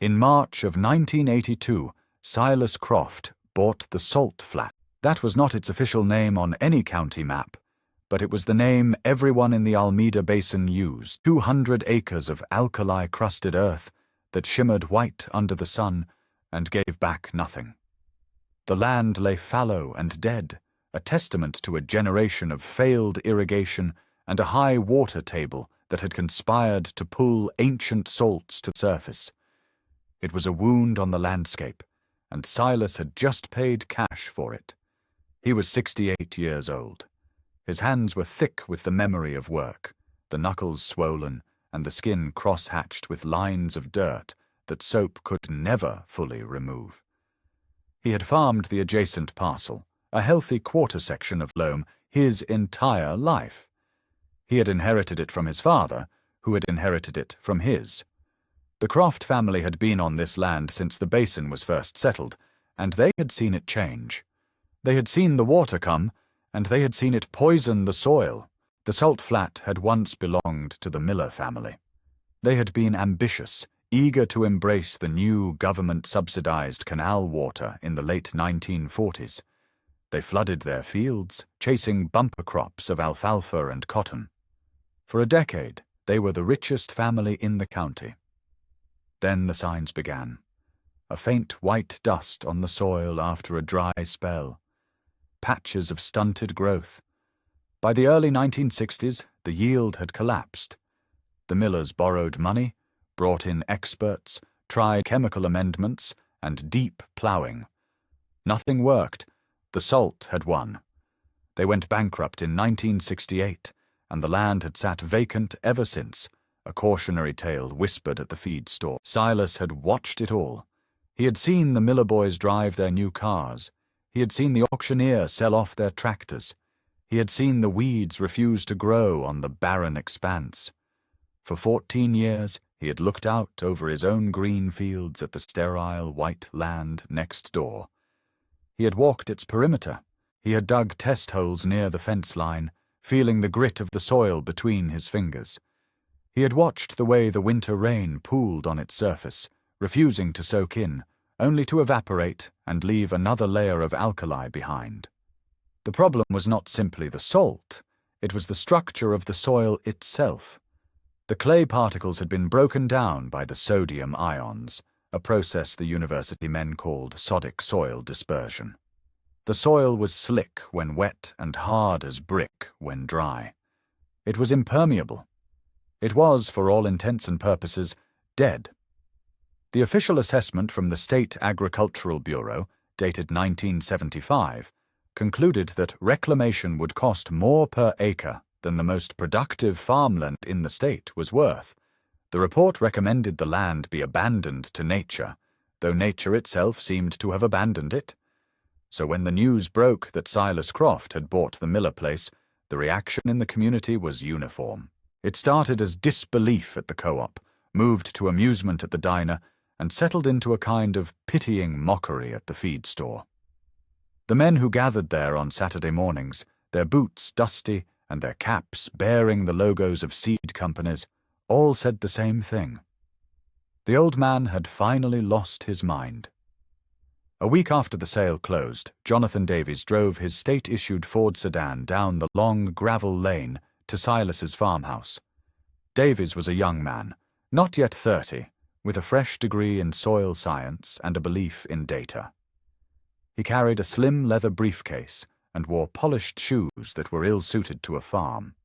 In March of 1982, Silas Croft bought the Salt Flat. That was not its official name on any county map, but it was the name everyone in the Alameda Basin used. 200 acres of alkali-crusted earth that shimmered white under the sun and gave back nothing. The land lay fallow and dead, a testament to a generation of failed irrigation and a high water table that had conspired to pull ancient salts to the surface. It was a wound on the landscape, and Silas had just paid cash for it. He was 68 years old. His hands were thick with the memory of work, the knuckles swollen and the skin cross-hatched with lines of dirt that soap could never fully remove. He had farmed the adjacent parcel, a healthy quarter section of loam, his entire life. He had inherited it from his father, who had inherited it from his. The Croft family had been on this land since the basin was first settled, and they had seen it change. They had seen the water come, and they had seen it poison the soil. The Salt Flat had once belonged to the Miller family. They had been ambitious, eager to embrace the new government-subsidized canal water in the late 1940s. They flooded their fields, chasing bumper crops of alfalfa and cotton. For a decade, they were the richest family in the county. Then the signs began. A faint white dust on the soil after a dry spell. Patches of stunted growth. By the early 1960s, the yield had collapsed. The Millers borrowed money, brought in experts, tried chemical amendments, and deep ploughing. Nothing worked. The salt had won. They went bankrupt in 1968, and the land had sat vacant ever since, a cautionary tale whispered at the feed store. Silas had watched it all. He had seen the Miller boys drive their new cars. He had seen the auctioneer sell off their tractors. He had seen the weeds refuse to grow on the barren expanse. For 14 years, he had looked out over his own green fields at the sterile white land next door. He had walked its perimeter. He had dug test holes near the fence line, feeling the grit of the soil between his fingers. He had watched the way the winter rain pooled on its surface, refusing to soak in, only to evaporate and leave another layer of alkali behind. The problem was not simply the salt, it was the structure of the soil itself. The clay particles had been broken down by the sodium ions, a process the university men called sodic soil dispersion. The soil was slick when wet and hard as brick when dry. It was impermeable. It was, for all intents and purposes, dead. The official assessment from the State Agricultural Bureau, dated 1975, concluded that reclamation would cost more per acre than the most productive farmland in the state was worth. The report recommended the land be abandoned to nature, though nature itself seemed to have abandoned it. So when the news broke that Silas Croft had bought the Miller place, the reaction in the community was uniform. It started as disbelief at the co-op, moved to amusement at the diner, and settled into a kind of pitying mockery at the feed store. The men who gathered there on Saturday mornings, their boots dusty and their caps bearing the logos of seed companies, all said the same thing. The old man had finally lost his mind. A week after the sale closed, Jonathan Davies drove his state-issued Ford sedan down the long gravel lane to Silas's farmhouse. Davies was a young man, not yet 30, with a fresh degree in soil science and a belief in data. He carried a slim leather briefcase and wore polished shoes that were ill-suited to a farm.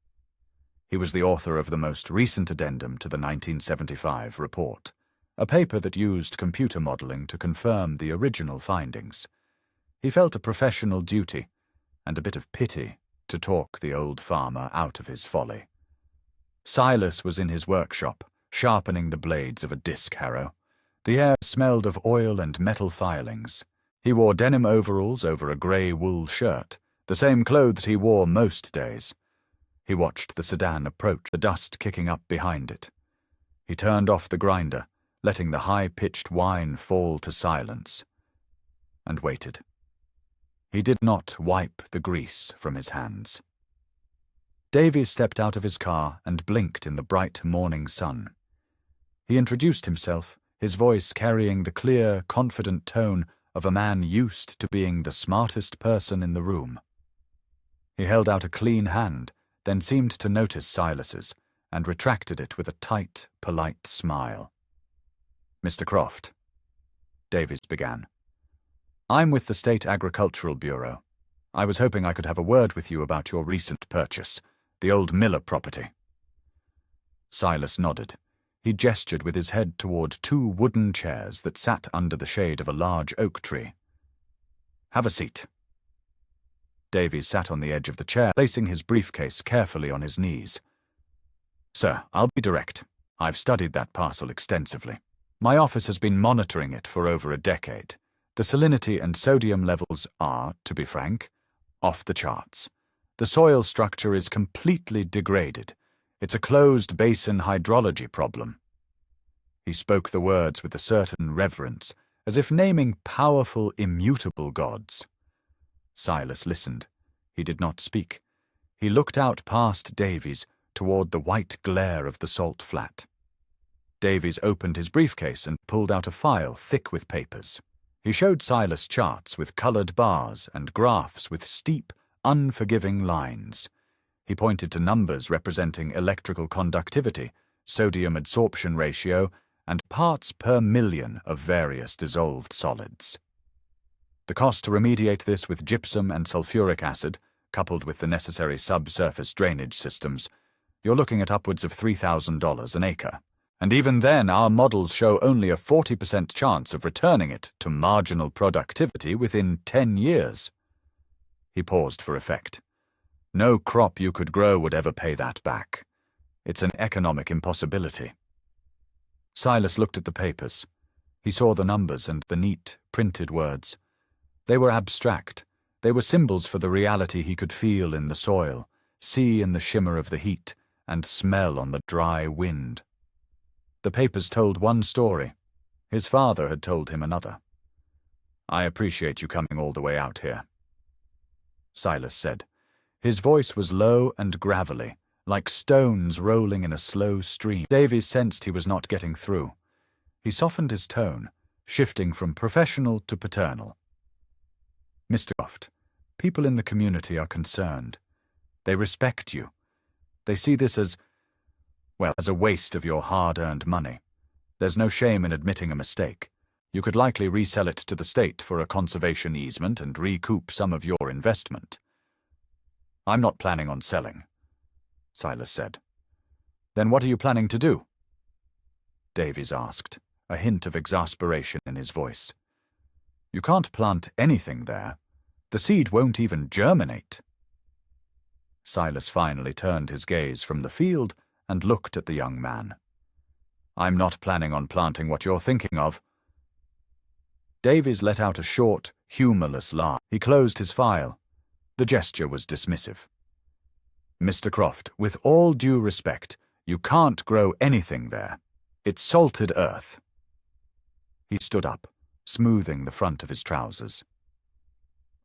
He was the author of the most recent addendum to the 1975 report, a paper that used computer modeling to confirm the original findings. He felt a professional duty and a bit of pity to talk the old farmer out of his folly. Silas was in his workshop, sharpening the blades of a disc harrow. The air smelled of oil and metal filings. He wore denim overalls over a grey wool shirt, the same clothes he wore most days. He watched the sedan approach, the dust kicking up behind it. He turned off the grinder, letting the high-pitched whine fall to silence, and waited. He did not wipe the grease from his hands. Davies stepped out of his car and blinked in the bright morning sun. He introduced himself, his voice carrying the clear, confident tone of a man used to being the smartest person in the room. He held out a clean hand, then seemed to notice Silas's, and retracted it with a tight, polite smile. "Mr. Croft," Davies began. "I'm with the State Agricultural Bureau. I was hoping I could have a word with you about your recent purchase, the old Miller property." Silas nodded. He gestured with his head toward two wooden chairs that sat under the shade of a large oak tree. "Have a seat." Davies sat on the edge of the chair, placing his briefcase carefully on his knees. "Sir, I'll be direct. I've studied that parcel extensively. My office has been monitoring it for over a decade. The salinity and sodium levels are, to be frank, off the charts. The soil structure is completely degraded. It's a closed basin hydrology problem." He spoke the words with a certain reverence, as if naming powerful, immutable gods. Silas listened. He did not speak. He looked out past Davies toward the white glare of the salt flat. Davies opened his briefcase and pulled out a file thick with papers. He showed Silas charts with colored bars and graphs with steep, unforgiving lines. He pointed to numbers representing electrical conductivity, sodium adsorption ratio, and parts per million of various dissolved solids. The cost to remediate this with gypsum and sulfuric acid, coupled with the necessary subsurface drainage systems, you're looking at upwards of $3,000 an acre. And even then, our models show only a 40% chance of returning it to marginal productivity within 10 years. He paused for effect. No crop you could grow would ever pay that back. It's an economic impossibility. Silas looked at the papers. He saw the numbers and the neat, printed words. They were abstract. They were symbols for the reality he could feel in the soil, see in the shimmer of the heat, and smell on the dry wind. The papers told one story. His father had told him another. "I appreciate you coming all the way out here," Silas said. His voice was low and gravelly, like stones rolling in a slow stream. Davies sensed he was not getting through. He softened his tone, shifting from professional to paternal. "Mr. Croft, people in the community are concerned. They respect you. They see this as a waste of your hard-earned money. There's no shame in admitting a mistake. You could likely resell it to the state for a conservation easement and recoup some of your investment." "I'm not planning on selling," Silas said. "Then what are you planning to do?" Davies asked, a hint of exasperation in his voice. "You can't plant anything there. The seed won't even germinate." Silas finally turned his gaze from the field and looked at the young man. "I'm not planning on planting what you're thinking of." Davies let out a short, humorless laugh. He closed his file. The gesture was dismissive. "Mr. Croft, with all due respect, you can't grow anything there. It's salted earth." He stood up, smoothing the front of his trousers.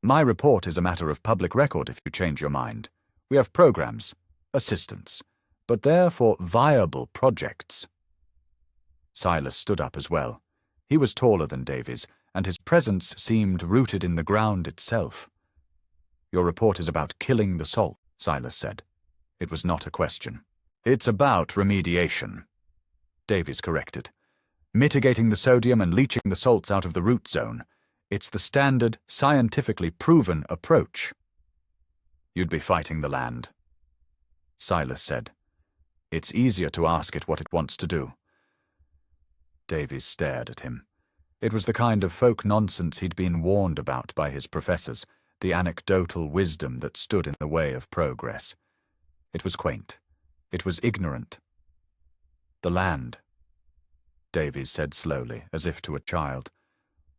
"My report is a matter of public record if you change your mind. We have programs, assistance, but they're for viable projects." Silas stood up as well. He was taller than Davies, and his presence seemed rooted in the ground itself. "Your report is about killing the salt," Silas said. It was not a question. "It's about remediation," Davies corrected. "Mitigating the sodium and leaching the salts out of the root zone. It's the standard, scientifically proven approach." "You'd be fighting the land," Silas said. "It's easier to ask it what it wants to do." Davies stared at him. It was the kind of folk nonsense he'd been warned about by his professors, the anecdotal wisdom that stood in the way of progress. It was quaint. It was ignorant. "The land," Davies said slowly, as if to a child,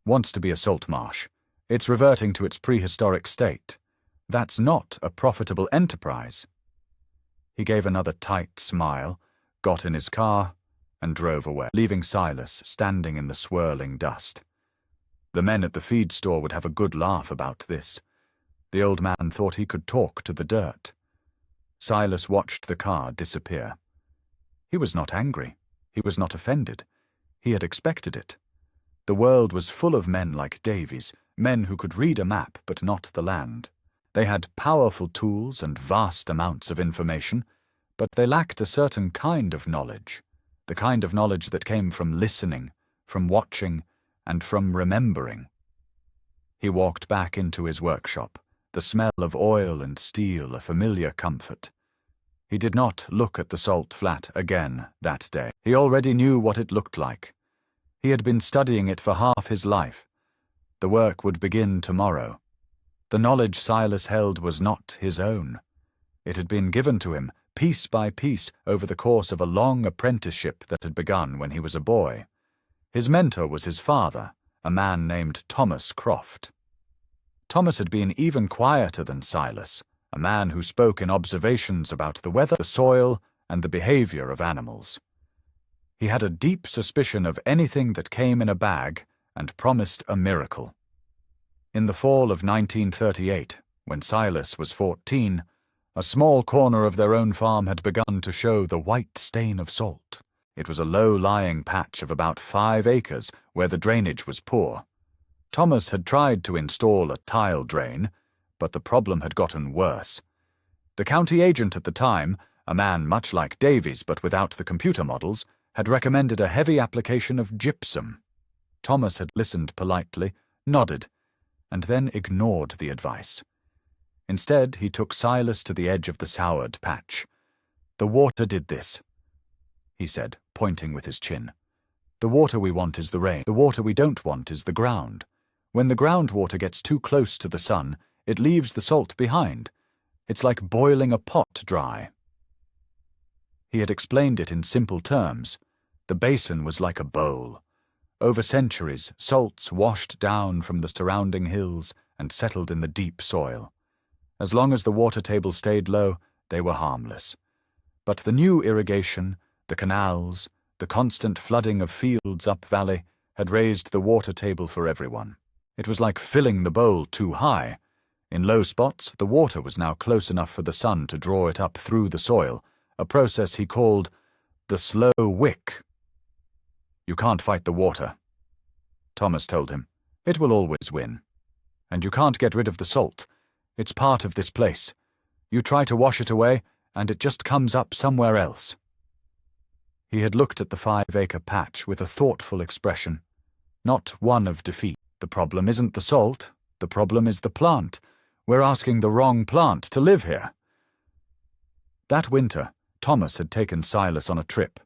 "wants to be a salt marsh. It's reverting to its prehistoric state. That's not a profitable enterprise." He gave another tight smile, got in his car, and drove away, leaving Silas standing in the swirling dust. The men at the feed store would have a good laugh about this. The old man thought he could talk to the dirt. Silas watched the car disappear. He was not angry. He was not offended. He had expected it. The world was full of men like Davies, men who could read a map but not the land. They had powerful tools and vast amounts of information, but they lacked a certain kind of knowledge, the kind of knowledge that came from listening, from watching, and from remembering. He walked back into his workshop, the smell of oil and steel a familiar comfort. He did not look at the salt flat again that day. He already knew what it looked like. He had been studying it for half his life. The work would begin tomorrow. The knowledge Silas held was not his own. It had been given to him, piece by piece, over the course of a long apprenticeship that had begun when he was a boy. His mentor was his father, a man named Thomas Croft. Thomas had been even quieter than Silas, a man who spoke in observations about the weather, the soil, and the behavior of animals. He had a deep suspicion of anything that came in a bag and promised a miracle. In the fall of 1938, when Silas was 14, a small corner of their own farm had begun to show the white stain of salt. It was a low-lying patch of about 5 acres where the drainage was poor. Thomas had tried to install a tile drain, but the problem had gotten worse. The county agent at the time, a man much like Davies but without the computer models, had recommended a heavy application of gypsum. Thomas had listened politely, nodded, and then ignored the advice. Instead, he took Silas to the edge of the soured patch. "The water did this," he said, pointing with his chin. "The water we want is the rain. The water we don't want is the ground. When the groundwater gets too close to the sun, it leaves the salt behind. It's like boiling a pot dry." He had explained it in simple terms. The basin was like a bowl. Over centuries, salts washed down from the surrounding hills and settled in the deep soil. As long as the water table stayed low, they were harmless. But the new irrigation, the canals, the constant flooding of fields up valley had raised the water table for everyone. It was like filling the bowl too high. In low spots, the water was now close enough for the sun to draw it up through the soil, a process he called the slow wick. "You can't fight the water," Thomas told him. "It will always win. And you can't get rid of the salt. It's part of this place. You try to wash it away, and it just comes up somewhere else." He had looked at the 5-acre patch with a thoughtful expression, not one of defeat. "The problem isn't the salt. The problem is the plant. We're asking the wrong plant to live here." That winter, Thomas had taken Silas on a trip.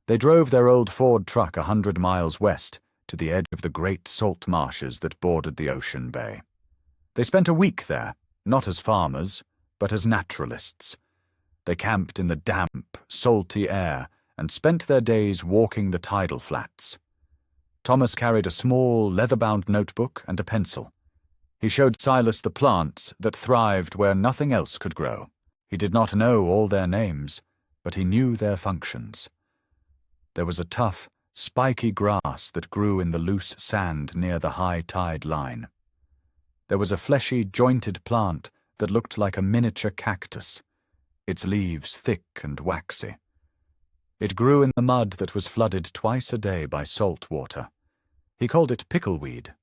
They drove their old Ford truck 100 miles west, to the edge of the great salt marshes that bordered the ocean bay. They spent a week there, not as farmers, but as naturalists. They camped in the damp, salty air and spent their days walking the tidal flats. Thomas carried a small, leather-bound notebook and a pencil. He showed Silas the plants that thrived where nothing else could grow. He did not know all their names, but he knew their functions. There was a tough, spiky grass that grew in the loose sand near the high tide line. There was a fleshy, jointed plant that looked like a miniature cactus, its leaves thick and waxy. It grew in the mud that was flooded twice a day by salt water. He called it pickleweed.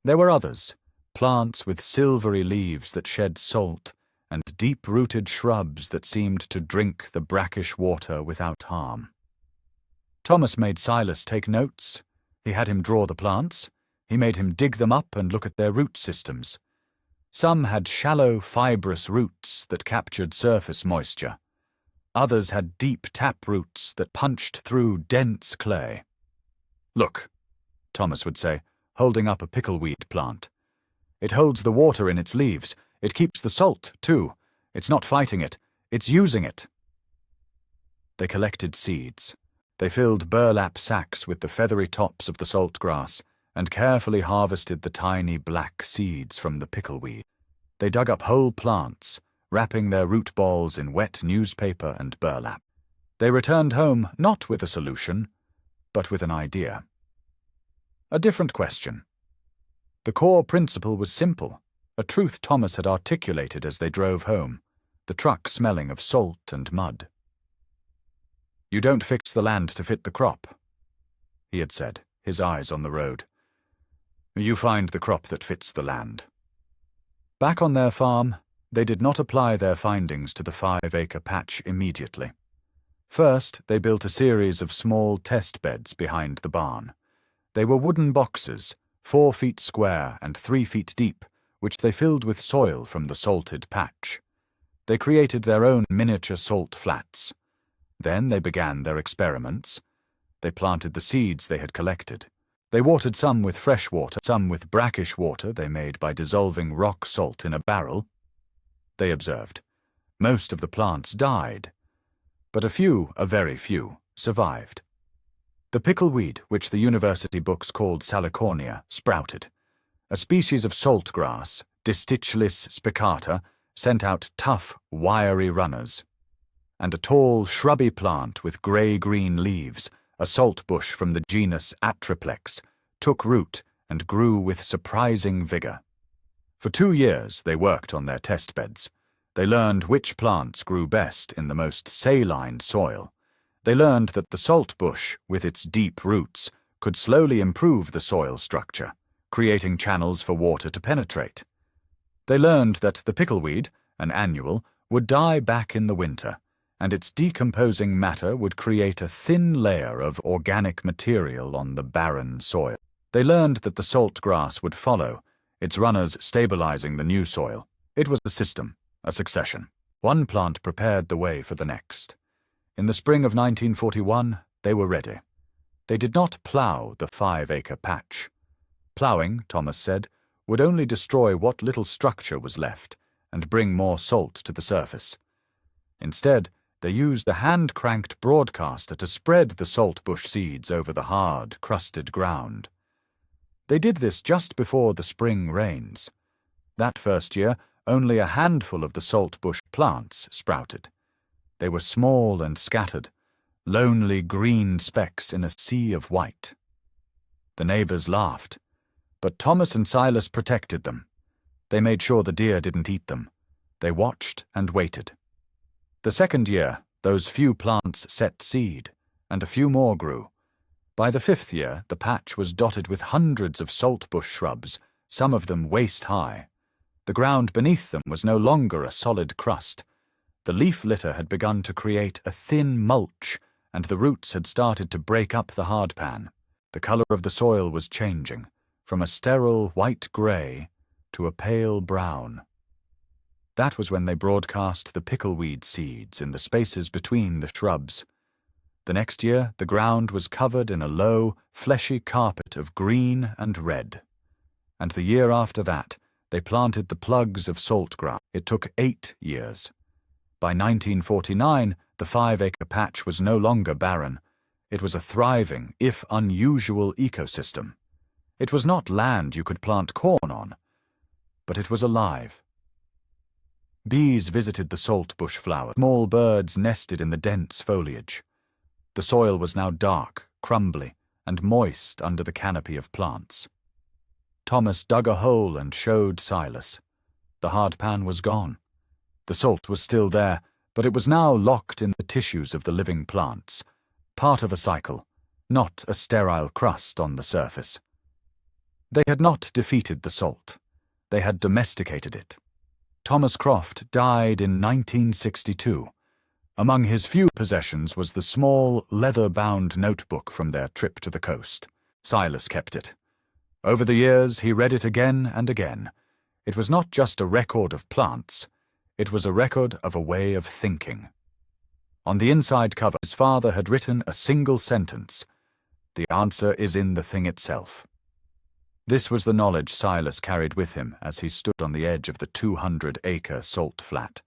There were others, plants with silvery leaves that shed salt, and deep-rooted shrubs that seemed to drink the brackish water without harm. Thomas made Silas take notes. He had him draw the plants. He made him dig them up and look at their root systems. Some had shallow, fibrous roots that captured surface moisture. Others had deep tap roots that punched through dense clay. "Look," Thomas would say, holding up a pickleweed plant. "It holds the water in its leaves. It keeps the salt, too. It's not fighting it. It's using it." They collected seeds. They filled burlap sacks with the feathery tops of the salt grass and carefully harvested the tiny black seeds from the pickleweed. They dug up whole plants, wrapping their root balls in wet newspaper and burlap. They returned home not with a solution, but with an idea. A different question. The core principle was simple, a truth Thomas had articulated as they drove home, the truck smelling of salt and mud. "You don't fix the land to fit the crop." he had said, his eyes on the road. "You find the crop that fits the land." Back on their farm, they did not apply their findings to the 5-acre patch immediately. First, they built a series of small test beds behind the barn. They were wooden boxes, 4 feet square and 3 feet deep, which they filled with soil from the salted patch. They created their own miniature salt flats. Then they began their experiments. They planted the seeds they had collected. They watered some with fresh water, some with brackish water they made by dissolving rock salt in a barrel. They observed. Most of the plants died, but a very few, survived. The pickleweed, which the university books called Salicornia, sprouted. A species of saltgrass, Distichlis spicata, sent out tough, wiry runners. And a tall, shrubby plant with grey-green leaves, a salt bush from the genus Atriplex, took root and grew with surprising vigor. For 2 years they worked on their test beds. They learned which plants grew best in the most saline soil. They learned that the salt bush, with its deep roots, could slowly improve the soil structure, creating channels for water to penetrate. They learned that the pickleweed, an annual, would die back in the winter, and its decomposing matter would create a thin layer of organic material on the barren soil. They learned that the salt grass would follow, its runners stabilizing the new soil. It was a system, a succession. One plant prepared the way for the next. In the spring of 1941, they were ready. They did not plough the 5-acre patch. Ploughing, Thomas said, would only destroy what little structure was left and bring more salt to the surface. Instead, they used a hand-cranked broadcaster to spread the saltbush seeds over the hard, crusted ground. They did this just before the spring rains. That first year, only a handful of the saltbush plants sprouted. They were small and scattered, lonely green specks in a sea of white. The neighbors laughed, but Thomas and Silas protected them. They made sure the deer didn't eat them. They watched and waited. The second year, those few plants set seed, and a few more grew. By the 5th year, the patch was dotted with hundreds of saltbush shrubs, some of them waist-high. The ground beneath them was no longer a solid crust. The leaf litter had begun to create a thin mulch, and the roots had started to break up the hardpan. The color of the soil was changing, from a sterile white-gray to a pale brown. That was when they broadcast the pickleweed seeds in the spaces between the shrubs. The next year, the ground was covered in a low, fleshy carpet of green and red. And the year after that, they planted the plugs of saltgrass. It took 8 years. By 1949, the 5-acre patch was no longer barren. It was a thriving, if unusual, ecosystem. It was not land you could plant corn on, but it was alive. Bees visited the saltbush flower. Small birds nested in the dense foliage. The soil was now dark, crumbly, and moist under the canopy of plants. Thomas dug a hole and showed Silas. The hardpan was gone. The salt was still there, but it was now locked in the tissues of the living plants, part of a cycle, not a sterile crust on the surface. They had not defeated the salt. They had domesticated it. Thomas Croft died in 1962. Among his few possessions was the small, leather-bound notebook from their trip to the coast. Silas kept it. Over the years, he read it again and again. It was not just a record of plants. It was a record of a way of thinking. On the inside cover, his father had written a single sentence. The answer is in the thing itself. This was the knowledge Silas carried with him as he stood on the edge of the 200-acre salt flat.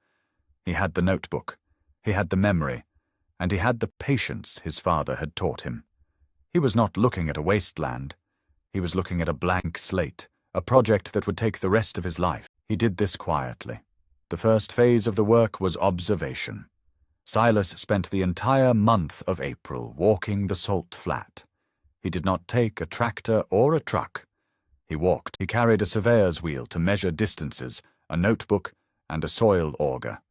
He had the notebook, he had the memory, and he had the patience his father had taught him. He was not looking at a wasteland. He was looking at a blank slate, a project that would take the rest of his life. He did this quietly. The first phase of the work was observation. Silas spent the entire month of April walking the salt flat. He did not take a tractor or a truck. He walked. He carried a surveyor's wheel to measure distances, a notebook, and a soil auger.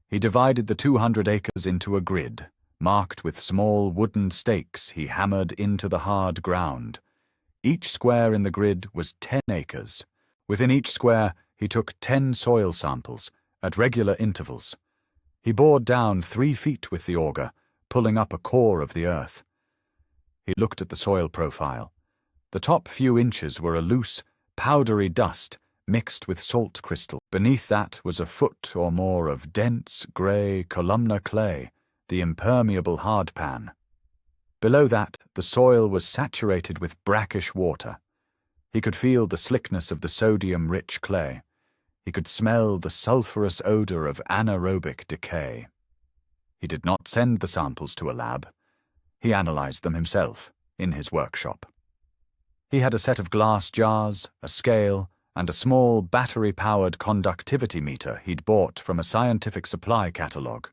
He divided the 200 acres into a grid, marked with small wooden stakes he hammered into the hard ground. Each square in the grid was 10 acres. Within each square, he took 10 soil samples at regular intervals. He bored down 3 feet with the auger, pulling up a core of the earth. He looked at the soil profile. The top few inches were a loose, powdery dust mixed with salt crystal. Beneath that was a foot or more of dense, grey, columnar clay, the impermeable hardpan. Below that, the soil was saturated with brackish water. He could feel the slickness of the sodium-rich clay. He could smell the sulphurous odor of anaerobic decay. He did not send the samples to a lab. He analyzed them himself, in his workshop. He had a set of glass jars, a scale, and a small battery-powered conductivity meter he'd bought from a scientific supply catalogue.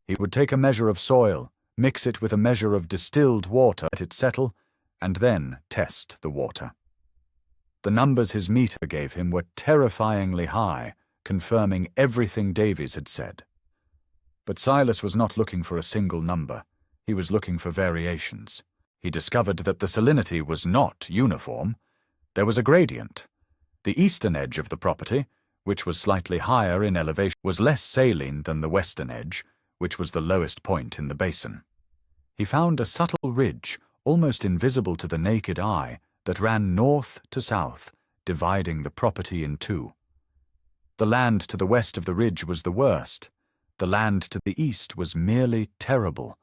He would take a measure of soil, mix it with a measure of distilled water, let it settle, and then test the water. The numbers his meter gave him were terrifyingly high, confirming everything Davies had said. But Silas was not looking for a single number. He was looking for variations. He discovered that the salinity was not uniform. There was a gradient. The eastern edge of the property, which was slightly higher in elevation, was less saline than the western edge, which was the lowest point in the basin. He found a subtle ridge, almost invisible to the naked eye, that ran north to south, dividing the property in two. The land to the west of the ridge was the worst. The land to the east was merely terrible.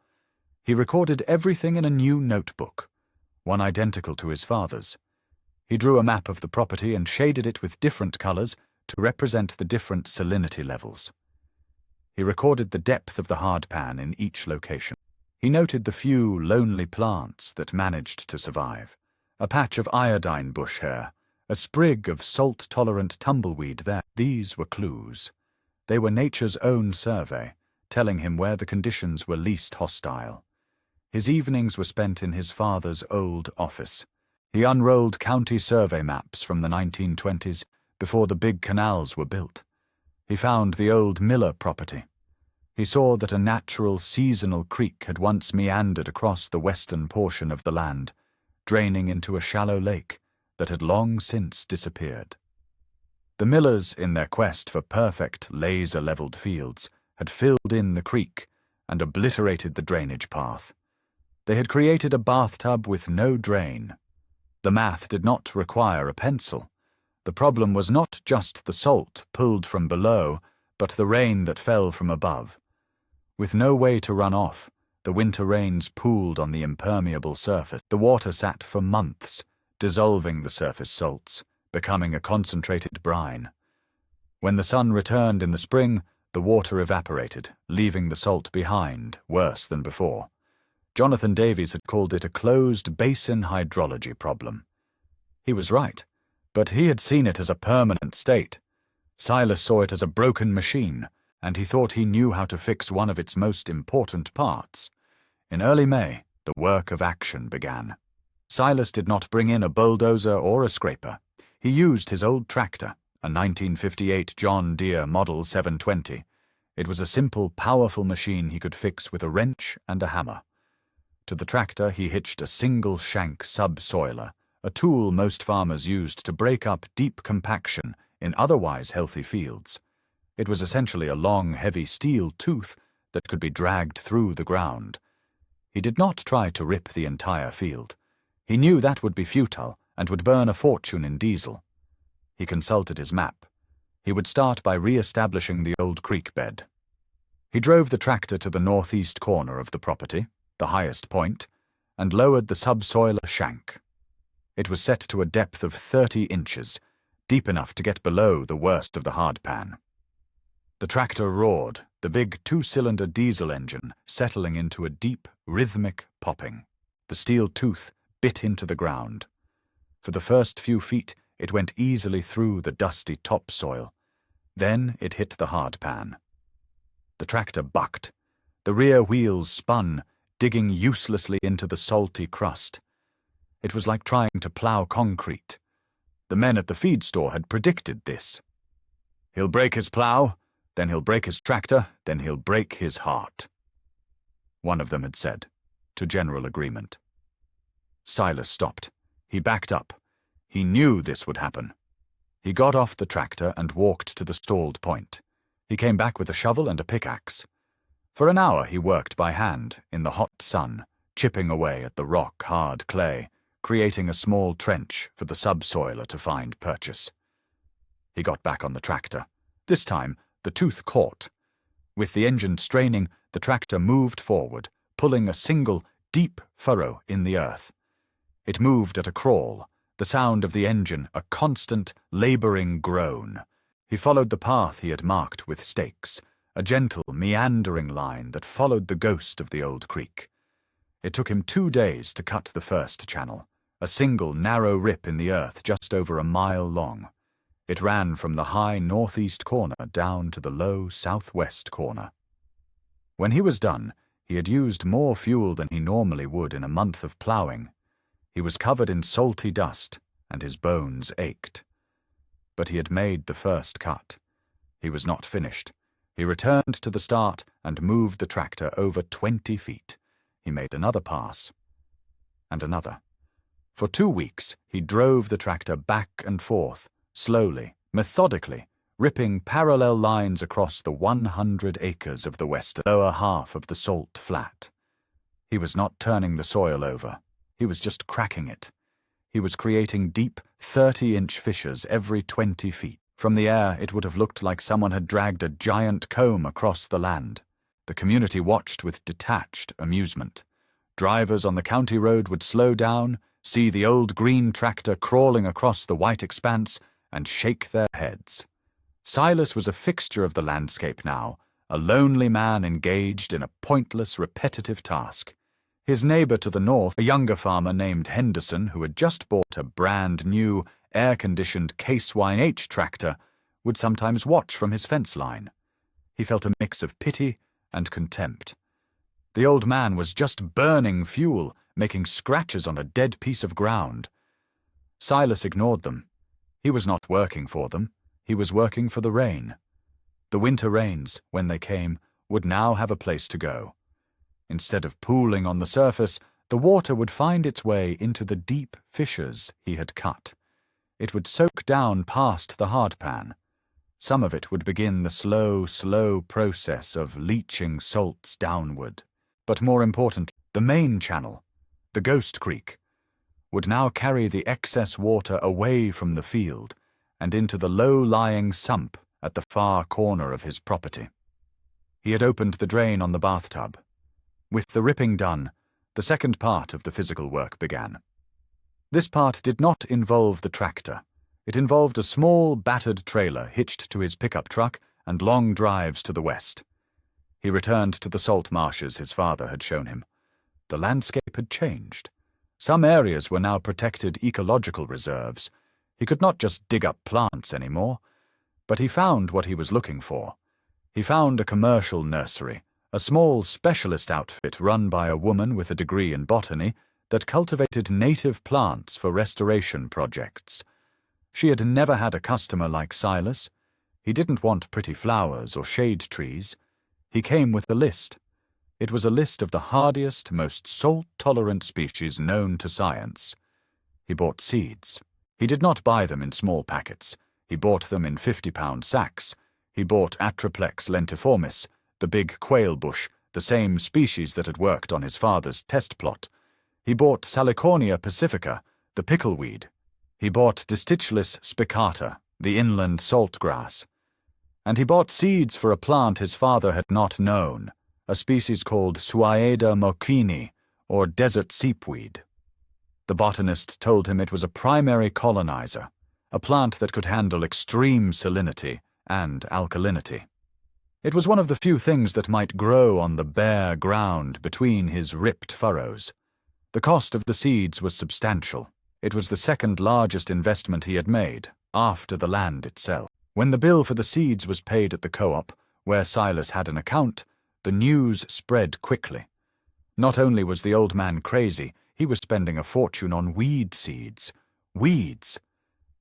He recorded everything in a new notebook, one identical to his father's. He drew a map of the property and shaded it with different colors to represent the different salinity levels. He recorded the depth of the hardpan in each location. He noted the few lonely plants that managed to survive. A patch of iodine bush hair, a sprig of salt-tolerant tumbleweed there. These were clues. They were nature's own survey, telling him where the conditions were least hostile. His evenings were spent in his father's old office. He unrolled county survey maps from the 1920s, before the big canals were built. He found the old Miller property. He saw that a natural seasonal creek had once meandered across the western portion of the land, draining into a shallow lake that had long since disappeared. The Millers, in their quest for perfect laser-leveled fields, had filled in the creek and obliterated the drainage path. They had created a bathtub with no drain. The math did not require a pencil. The problem was not just the salt pulled from below, but the rain that fell from above. With no way to run off, the winter rains pooled on the impermeable surface. The water sat for months, dissolving the surface salts, becoming a concentrated brine. When the sun returned in the spring, the water evaporated, leaving the salt behind, worse than before. Jonathan Davies had called it a closed basin hydrology problem. He was right, but he had seen it as a permanent state. Silas saw it as a broken machine, and he thought he knew how to fix one of its most important parts. In early May, the work of action began. Silas did not bring in a bulldozer or a scraper. He used his old tractor, a 1958 John Deere Model 720. It was a simple, powerful machine he could fix with a wrench and a hammer. To the tractor he hitched a single-shank subsoiler, a tool most farmers used to break up deep compaction in otherwise healthy fields. It was essentially a long, heavy steel tooth that could be dragged through the ground. He did not try to rip the entire field. He knew that would be futile and would burn a fortune in diesel. He consulted his map. He would start by re-establishing the old creek bed. He drove the tractor to the northeast corner of the property, the highest point, and lowered the subsoiler shank. It was set to a depth of 30 inches, deep enough to get below the worst of the hardpan. The tractor roared, the big two-cylinder diesel engine settling into a deep, rhythmic popping. The steel tooth bit into the ground. For the first few feet, it went easily through the dusty topsoil. Then it hit the hardpan. The tractor bucked. The rear wheels spun, digging uselessly into the salty crust. It was like trying to plow concrete. The men at the feed store had predicted this. He'll break his plow, then he'll break his tractor, then he'll break his heart. one of them had said, to general agreement. Silas stopped. He backed up. He knew this would happen. He got off the tractor and walked to the stalled point. He came back with a shovel and a pickaxe. For an hour he worked by hand, in the hot sun, chipping away at the rock-hard clay, creating a small trench for the subsoiler to find purchase. He got back on the tractor. This time, the tooth caught. With the engine straining, the tractor moved forward, pulling a single, deep furrow in the earth. It moved at a crawl, the sound of the engine a constant, laboring groan. He followed the path he had marked with stakes, a gentle, meandering line that followed the ghost of the old creek. It took him 2 days to cut the first channel, a single narrow rip in the earth just over a mile long. It ran from the high northeast corner down to the low southwest corner. When he was done, he had used more fuel than he normally would in a month of ploughing. He was covered in salty dust, and his bones ached. But he had made the first cut. He was not finished. He returned to the start and moved the tractor over 20 feet. He made another pass, and another. For 2 weeks, he drove the tractor back and forth, slowly, methodically, ripping parallel lines across the 100 acres of the west lower half of the salt flat. He was not turning the soil over. He was just cracking it. He was creating deep, 30-inch fissures every 20 feet. From the air, it would have looked like someone had dragged a giant comb across the land. The community watched with detached amusement. Drivers on the county road would slow down, see the old green tractor crawling across the white expanse, and shake their heads. Silas was a fixture of the landscape now, a lonely man engaged in a pointless, repetitive task. His neighbor to the north, a younger farmer named Henderson, who had just bought a brand-new, air-conditioned Case IH tractor, would sometimes watch from his fence line. He felt a mix of pity and contempt. The old man was just burning fuel, making scratches on a dead piece of ground. Silas ignored them. He was not working for them. He was working for the rain. The winter rains, when they came, would now have a place to go. Instead of pooling on the surface, the water would find its way into the deep fissures he had cut. It would soak down past the hardpan. Some of it would begin the slow process of leaching salts downward. But more important, the main channel, the Ghost Creek, would now carry the excess water away from the field and into the low-lying sump at the far corner of his property. He had opened the drain on the bathtub. With the ripping done, the second part of the physical work began. This part did not involve the tractor. It involved a small, battered trailer hitched to his pickup truck and long drives to the west. He returned to the salt marshes his father had shown him. The landscape had changed. Some areas were now protected ecological reserves. He could not just dig up plants anymore. But he found what he was looking for. He found a commercial nursery, a small specialist outfit run by a woman with a degree in botany that cultivated native plants for restoration projects. She had never had a customer like Silas. He didn't want pretty flowers or shade trees. He came with a list. It was a list of the hardiest, most salt-tolerant species known to science. He bought seeds. He did not buy them in small packets. He bought them in 50-pound sacks. He bought Atriplex lentiformis, the big quail bush, the same species that had worked on his father's test plot. He bought Salicornia pacifica, the pickleweed. He bought Distichlis spicata, the inland saltgrass. And he bought seeds for a plant his father had not known, a species called Suaeda mochini, or desert seepweed. The botanist told him it was a primary colonizer, a plant that could handle extreme salinity and alkalinity. It was one of the few things that might grow on the bare ground between his ripped furrows. The cost of the seeds was substantial. It was the second largest investment he had made, after the land itself. When the bill for the seeds was paid at the co-op, where Silas had an account, the news spread quickly. Not only was the old man crazy, he was spending a fortune on weed seeds. Weeds!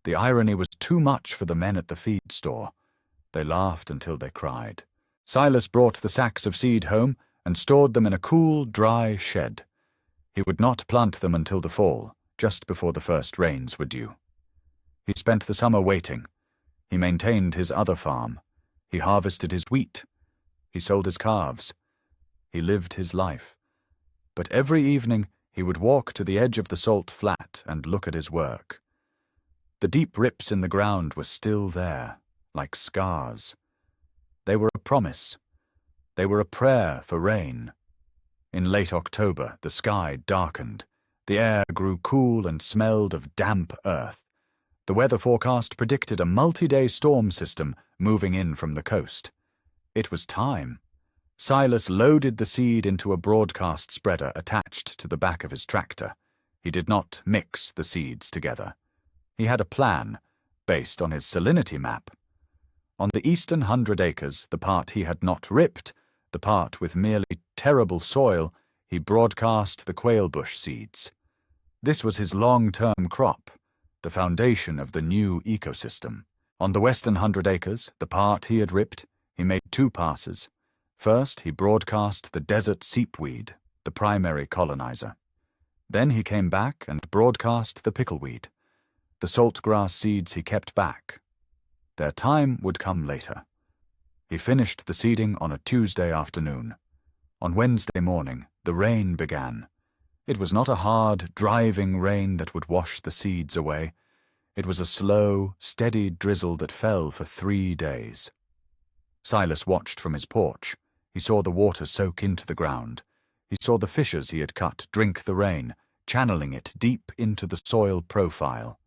The irony was too much for the men at the feed store. They laughed until they cried. Silas brought the sacks of seed home and stored them in a cool, dry shed. He would not plant them until the fall, just before the first rains were due. He spent the summer waiting. He maintained his other farm. He harvested his wheat. He sold his calves. He lived his life. But every evening he would walk to the edge of the salt flat and look at his work. The deep rips in the ground were still there, like scars. They were a promise. They were a prayer for rain. In late October, the sky darkened. The air grew cool and smelled of damp earth. The weather forecast predicted a multi-day storm system moving in from the coast. It was time. Silas loaded the seed into a broadcast spreader attached to the back of his tractor. He did not mix the seeds together. He had a plan, based on his salinity map. On the eastern 100 acres, the part he had not ripped, the part with merely terrible soil, he broadcast the quail bush seeds. This was his long-term crop, the foundation of the new ecosystem. On the western 100 acres, the part he had ripped, he made 2 passes. First, he broadcast the desert seepweed, the primary colonizer. Then he came back and broadcast the pickleweed. The saltgrass seeds he kept back. Their time would come later. He finished the seeding on a Tuesday afternoon. On Wednesday morning, the rain began. It was not a hard, driving rain that would wash the seeds away. It was a slow, steady drizzle that fell for 3 days. Silas watched from his porch. He saw the water soak into the ground. He saw the fissures he had cut drink the rain, channeling it deep into the soil profile.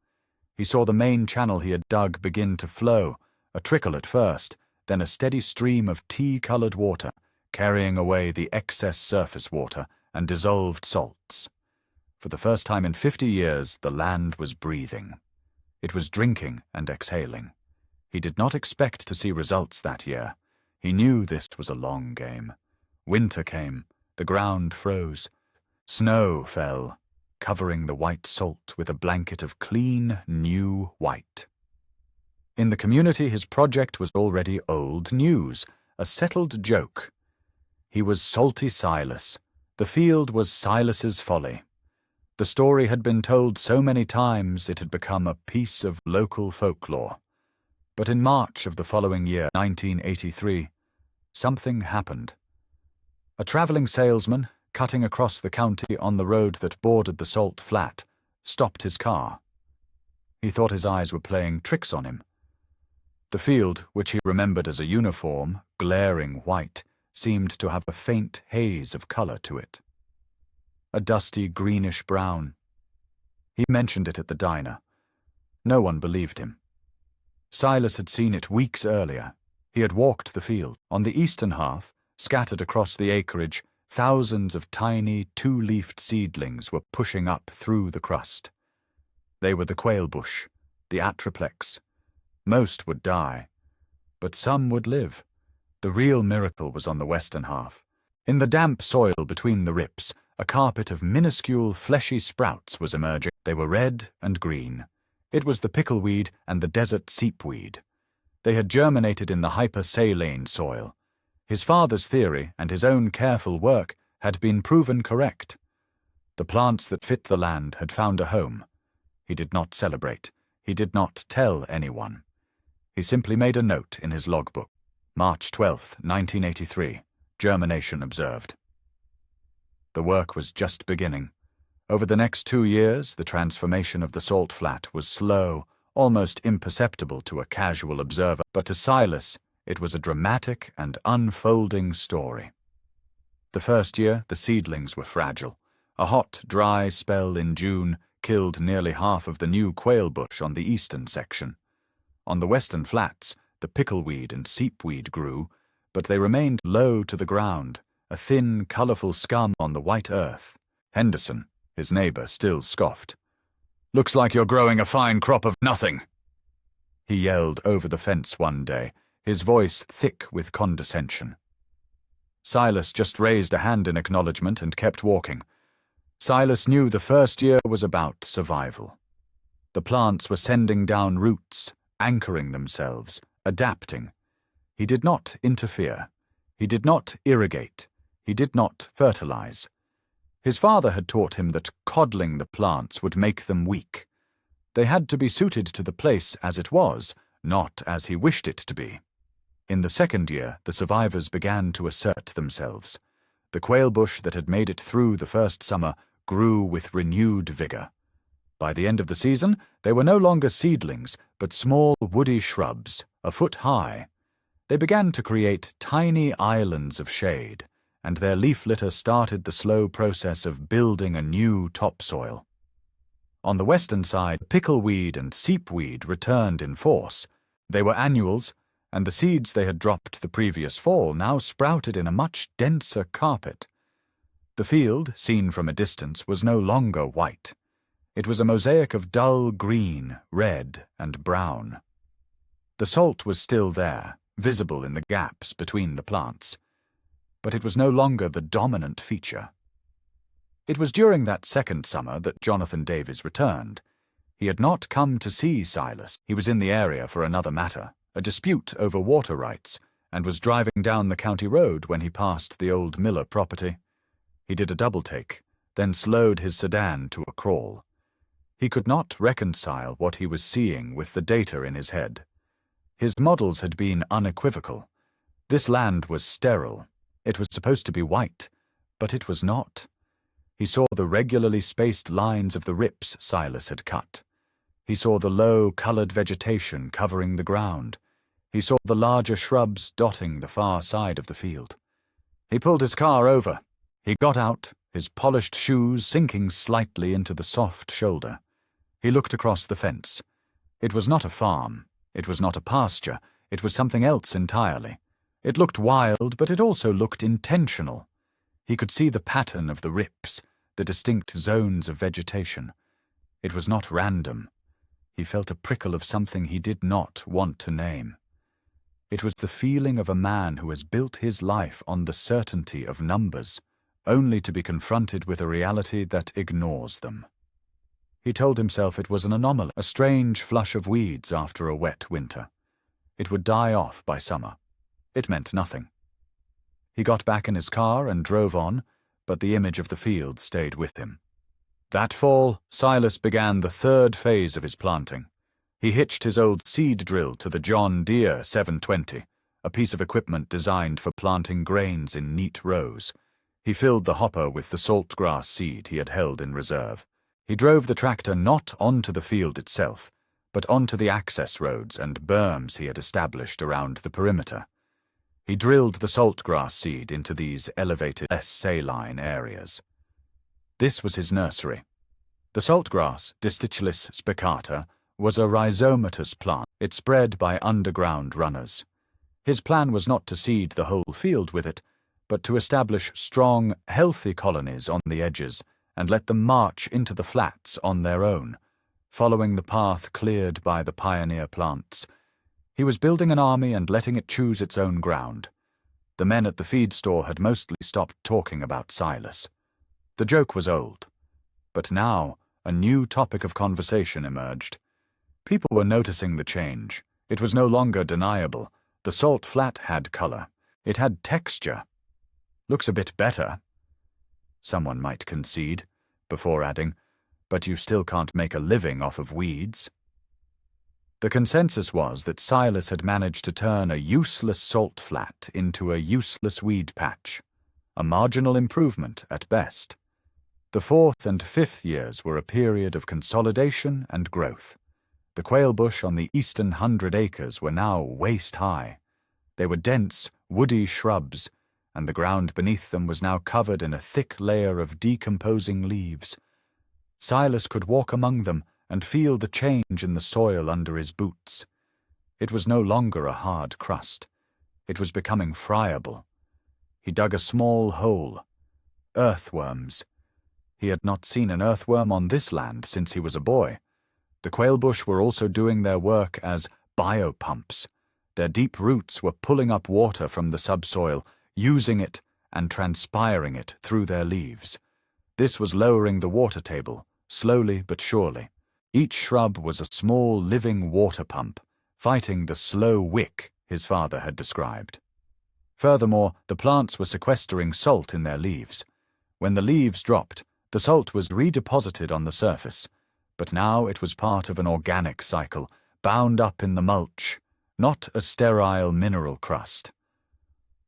He saw the main channel he had dug begin to flow, a trickle at first, then a steady stream of tea-colored water, carrying away the excess surface water and dissolved salts. For the first time in 50 years, the land was breathing. It was drinking and exhaling. He did not expect to see results that year. He knew this was a long game. Winter came. The ground froze. Snow fell, covering the white salt with a blanket of clean, new white. In the community, his project was already old news, a settled joke. He was Salty Silas. The field was Silas's folly. The story had been told so many times it had become a piece of local folklore. But in March of the following year, 1983, something happened. A traveling salesman, cutting across the county on the road that bordered the salt flat, stopped his car. He thought his eyes were playing tricks on him. The field, which he remembered as a uniform, glaring white, seemed to have a faint haze of color to it. A dusty greenish-brown. He mentioned it at the diner. No one believed him. Silas had seen it weeks earlier. He had walked the field. On the eastern half, scattered across the acreage, thousands of tiny, 2-leafed seedlings were pushing up through the crust. They were the quail bush, the atriplex. Most would die, but some would live. The real miracle was on the western half. In the damp soil between the rips, a carpet of minuscule, fleshy sprouts was emerging. They were red and green. It was the pickleweed and the desert seepweed. They had germinated in the hypersaline soil. His father's theory and his own careful work had been proven correct. The plants that fit the land had found a home. He did not celebrate. He did not tell anyone. He simply made a note in his logbook. March 12, 1983. Germination observed. The work was just beginning. Over the next 2 years, the transformation of the salt flat was slow, almost imperceptible to a casual observer, but to Silas, it was a dramatic and unfolding story. The first year, the seedlings were fragile. A hot, dry spell in June killed nearly half of the new quail bush on the eastern section. On the western flats, the pickleweed and seepweed grew, but they remained low to the ground, a thin, colorful scum on the white earth. Henderson, his neighbor, still scoffed. "Looks like you're growing a fine crop of nothing," he yelled over the fence one day, his voice thick with condescension. Silas just raised a hand in acknowledgement and kept walking. Silas knew the first year was about survival. The plants were sending down roots, anchoring themselves, adapting. He did not interfere. He did not irrigate. He did not fertilize. His father had taught him that coddling the plants would make them weak. They had to be suited to the place as it was, not as he wished it to be. In the second year, the survivors began to assert themselves. The quail bush that had made it through the first summer grew with renewed vigor. By the end of the season, they were no longer seedlings, but small woody shrubs, a foot high. They began to create tiny islands of shade, and their leaf litter started the slow process of building a new topsoil. On the western side, pickleweed and seepweed returned in force. They were annuals, and the seeds they had dropped the previous fall now sprouted in a much denser carpet. The field, seen from a distance, was no longer white. It was a mosaic of dull green, red, and brown. The salt was still there, visible in the gaps between the plants, but it was no longer the dominant feature. It was during that second summer that Jonathan Davies returned. He had not come to see Silas. He was in the area for another matter, a dispute over water rights, and was driving down the county road when he passed the old Miller property. He did a double-take, then slowed his sedan to a crawl. He could not reconcile what he was seeing with the data in his head. His models had been unequivocal. This land was sterile. It was supposed to be white, but it was not. He saw the regularly spaced lines of the rips Silas had cut. He saw the low, colored vegetation covering the ground. He saw the larger shrubs dotting the far side of the field. He pulled his car over. He got out, his polished shoes sinking slightly into the soft shoulder. He looked across the fence. It was not a farm. It was not a pasture. It was something else entirely. It looked wild, but it also looked intentional. He could see the pattern of the rips, the distinct zones of vegetation. It was not random. He felt a prickle of something he did not want to name. It was the feeling of a man who has built his life on the certainty of numbers, only to be confronted with a reality that ignores them. He told himself it was an anomaly, a strange flush of weeds after a wet winter. It would die off by summer. It meant nothing. He got back in his car and drove on, but the image of the field stayed with him. That fall, Silas began the third phase of his planting. He hitched his old seed drill to the John Deere 720, a piece of equipment designed for planting grains in neat rows. He filled the hopper with the saltgrass seed he had held in reserve. He drove the tractor not onto the field itself, but onto the access roads and berms he had established around the perimeter. He drilled the saltgrass seed into these elevated, less saline areas. This was his nursery. The saltgrass, Distichylus spicata, was a rhizomatous plant. It spread by underground runners. His plan was not to seed the whole field with it, but to establish strong, healthy colonies on the edges and let them march into the flats on their own, following the path cleared by the pioneer plants. He was building an army and letting it choose its own ground. The men at the feed store had mostly stopped talking about Silas. The joke was old, but now a new topic of conversation emerged. People were noticing the change. It was no longer deniable. The salt flat had color. It had texture. "Looks a bit better," someone might concede, before adding, "but you still can't make a living off of weeds." The consensus was that Silas had managed to turn a useless salt flat into a useless weed patch, a marginal improvement at best. The fourth and fifth years were a period of consolidation and growth. The quail bush on the eastern 100 acres were now waist-high. They were dense, woody shrubs, and the ground beneath them was now covered in a thick layer of decomposing leaves. Silas could walk among them and feel the change in the soil under his boots. It was no longer a hard crust. It was becoming friable. He dug a small hole. Earthworms. He had not seen an earthworm on this land since he was a boy. The quail bush were also doing their work as biopumps. Their deep roots were pulling up water from the subsoil, using it and transpiring it through their leaves. This was lowering the water table, slowly but surely. Each shrub was a small living water pump, fighting the slow wick his father had described. Furthermore, the plants were sequestering salt in their leaves. When the leaves dropped, the salt was redeposited on the surface, but now it was part of an organic cycle, bound up in the mulch, not a sterile mineral crust.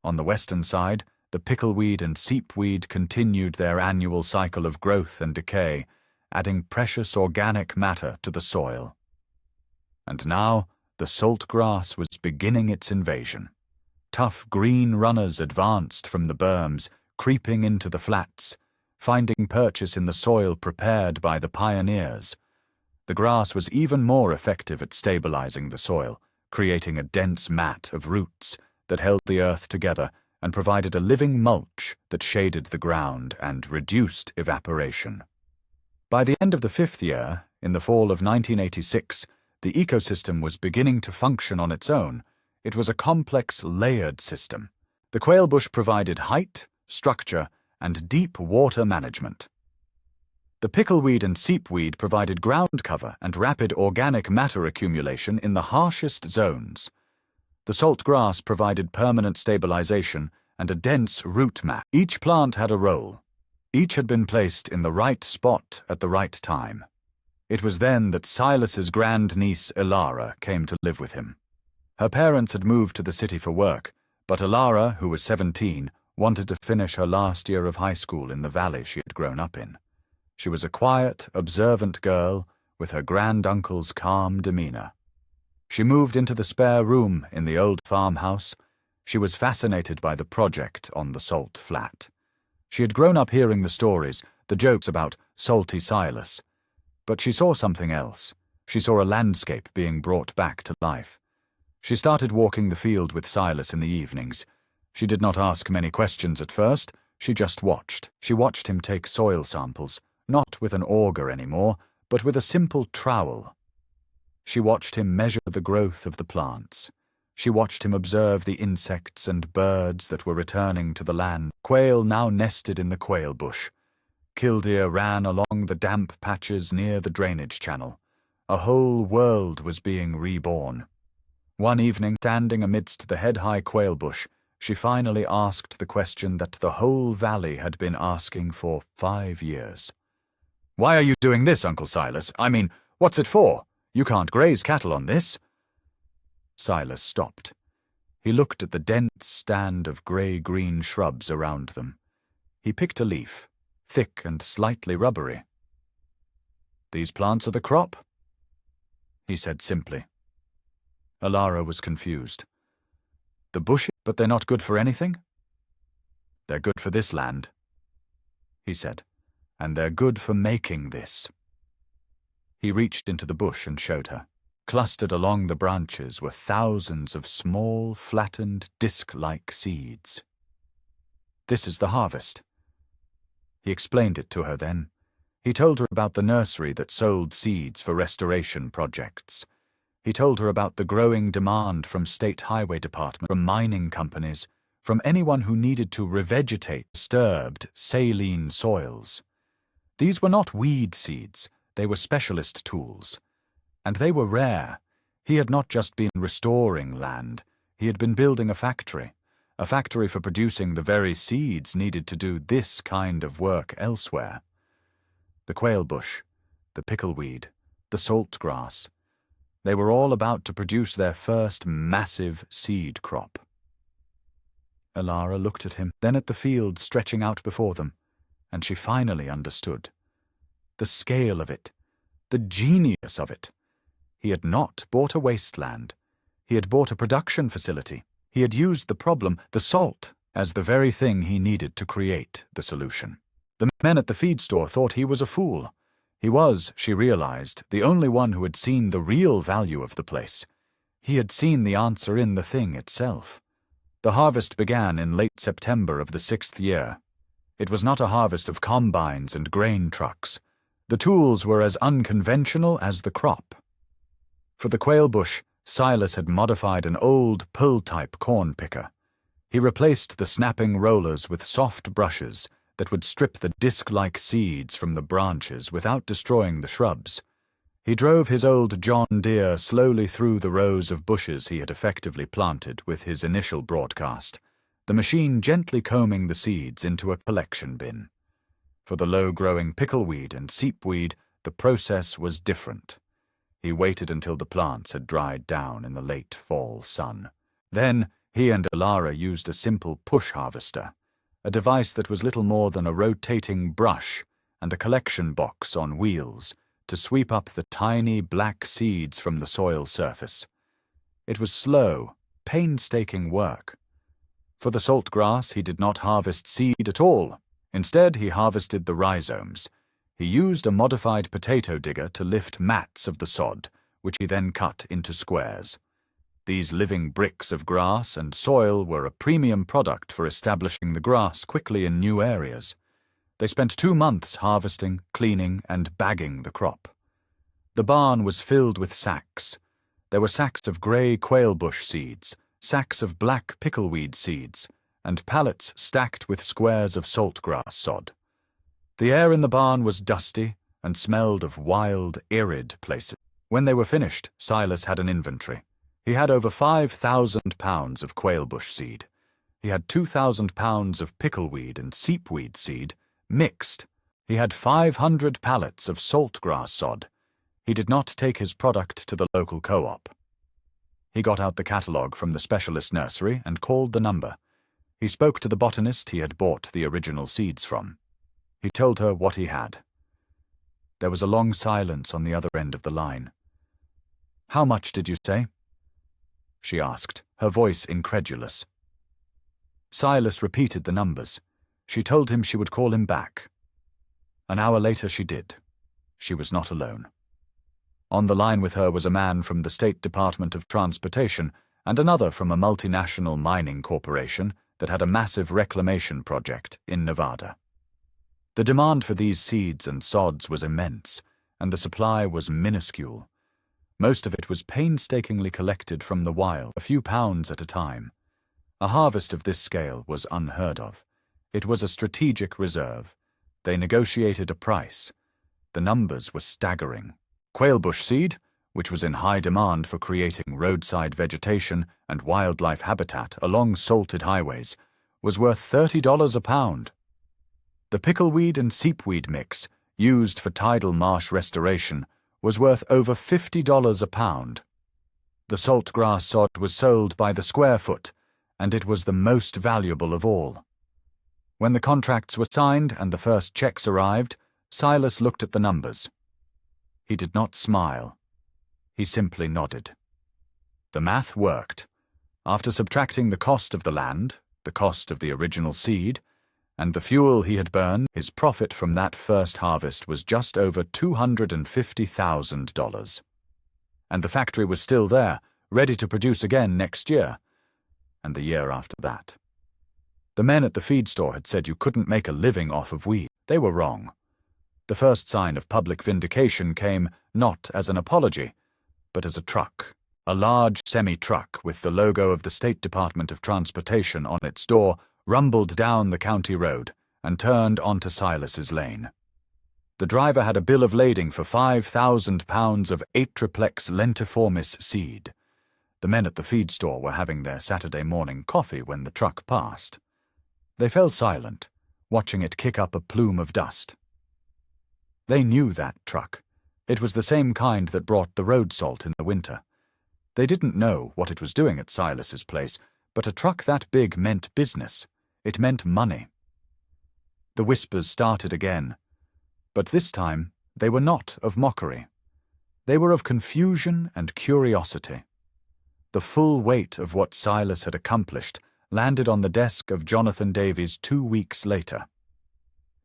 On the western side, the pickleweed and seepweed continued their annual cycle of growth and decay, adding precious organic matter to the soil. And now, the salt grass was beginning its invasion. Tough green runners advanced from the berms, creeping into the flats, finding purchase in the soil prepared by the pioneers. The grass was even more effective at stabilizing the soil, creating a dense mat of roots that held the earth together and provided a living mulch that shaded the ground and reduced evaporation. By the end of the 5th year, in the fall of 1986, the ecosystem was beginning to function on its own. It was a complex, layered system. The quail bush provided height, structure, and deep water management. The pickleweed and seepweed provided ground cover and rapid organic matter accumulation in the harshest zones. The salt grass provided permanent stabilization and a dense root mat. Each plant had a role. Each had been placed in the right spot at the right time. It was then that Silas's grandniece Elara came to live with him. Her parents had moved to the city for work, but Elara, who was 17, wanted to finish her last year of high school in the valley she had grown up in. She was a quiet, observant girl with her granduncle's calm demeanor. She moved into the spare room in the old farmhouse. She was fascinated by the project on the salt flat. She had grown up hearing the stories, the jokes about Salty Silas. But she saw something else. She saw a landscape being brought back to life. She started walking the field with Silas in the evenings. She did not ask many questions at first. She just watched. She watched him take soil samples, not with an auger anymore, but with a simple trowel. She watched him measure the growth of the plants. She watched him observe the insects and birds that were returning to the land. Quail now nested in the quail bush. Killdeer ran along the damp patches near the drainage channel. A whole world was being reborn. One evening, standing amidst the head-high quail bush, she finally asked the question that the whole valley had been asking for 5 years. "Why are you doing this, Uncle Silas? I mean, what's it for? You can't graze cattle on this." Silas stopped. He looked at the dense stand of grey-green shrubs around them. He picked a leaf, thick and slightly rubbery. "These plants are the crop," he said simply. Elara was confused. "The bushes, but they're not good for anything?" "They're good for this land," he said, "and they're good for making this." He reached into the bush and showed her. Clustered along the branches were thousands of small, flattened, disc-like seeds. "This is the harvest." He explained it to her then. He told her about the nursery that sold seeds for restoration projects. He told her about the growing demand from state highway department, from mining companies, from anyone who needed to revegetate disturbed, saline soils. These were not weed seeds, they were specialist tools. And they were rare. He had not just been restoring land, he had been building a factory for producing the very seeds needed to do this kind of work elsewhere. The quail bush, the pickleweed, the salt grass, they were all about to produce their first massive seed crop. Elara looked at him, then at the field stretching out before them, and she finally understood. The scale of it, the genius of it. He had not bought a wasteland. He had bought a production facility. He had used the problem, the salt, as the very thing he needed to create the solution. The men at the feed store thought he was a fool. He was, she realized, the only one who had seen the real value of the place. He had seen the answer in the thing itself. The harvest began in late September of the 6th year. It was not a harvest of combines and grain trucks. The tools were as unconventional as the crop. For the quail bush, Silas had modified an old pull-type corn picker. He replaced the snapping rollers with soft brushes that would strip the disc-like seeds from the branches without destroying the shrubs. He drove his old John Deere slowly through the rows of bushes he had effectively planted with his initial broadcast. the machine gently combing the seeds into a collection bin. For the low-growing pickleweed and seepweed, the process was different. He waited until the plants had dried down in the late fall sun. Then he and Alara used a simple push harvester, a device that was little more than a rotating brush and a collection box on wheels, to sweep up the tiny black seeds from the soil surface. It was slow, painstaking work. For the saltgrass, he did not harvest seed at all. Instead, he harvested the rhizomes. He used a modified potato digger to lift mats of the sod, which he then cut into squares. These living bricks of grass and soil were a premium product for establishing the grass quickly in new areas. They spent 2 months harvesting, cleaning, and bagging the crop. The barn was filled with sacks. There were sacks of grey quailbush seeds, sacks of black pickleweed seeds, and pallets stacked with squares of saltgrass sod. The air in the barn was dusty and smelled of wild, arid places. When they were finished, Silas had an inventory. He had over 5,000 pounds of quailbush seed. He had 2,000 pounds of pickleweed and seepweed seed, mixed. He had 500 pallets of saltgrass sod. He did not take his product to the local co-op. He got out the catalogue from the specialist nursery and called the number. He spoke to the botanist he had bought the original seeds from. He told her what he had. There was a long silence on the other end of the line. "How much did you say?" she asked, her voice incredulous. Silas repeated the numbers. She told him she would call him back. An hour later she did. She was not alone. On the line with her was a man from the State Department of Transportation and another from a multinational mining corporation that had a massive reclamation project in Nevada. The demand for these seeds and sods was immense, and the supply was minuscule. Most of it was painstakingly collected from the wild, a few pounds at a time. A harvest of this scale was unheard of. It was a strategic reserve. They negotiated a price. The numbers were staggering. Quailbush seed, which was in high demand for creating roadside vegetation and wildlife habitat along salted highways, was worth $30 a pound. The pickleweed and seepweed mix, used for tidal marsh restoration, was worth over $50 a pound. The saltgrass sod was sold by the square foot, and it was the most valuable of all. When the contracts were signed and the first checks arrived, Silas looked at the numbers. He did not smile. He simply nodded. The math worked. After subtracting the cost of the land, the cost of the original seed, and the fuel he had burned, his profit from that first harvest was just over $250,000. And the factory was still there, ready to produce again next year, and the year after that. The men at the feed store had said you couldn't make a living off of wheat. They were wrong. The first sign of public vindication came not as an apology, but as a truck. A large semi-truck with the logo of the State Department of Transportation on its door rumbled down the county road and turned onto Silas's lane. The driver had a bill of lading for 5,000 pounds of Atriplex lentiformis seed. The men at the feed store were having their Saturday morning coffee when the truck passed. They fell silent, watching it kick up a plume of dust. They knew that truck. It was the same kind that brought the road salt in the winter. They didn't know what it was doing at Silas's place, but a truck that big meant business. It meant money. The whispers started again, but this time they were not of mockery. They were of confusion and curiosity. The full weight of what Silas had accomplished landed on the desk of Jonathan Davies 2 weeks later.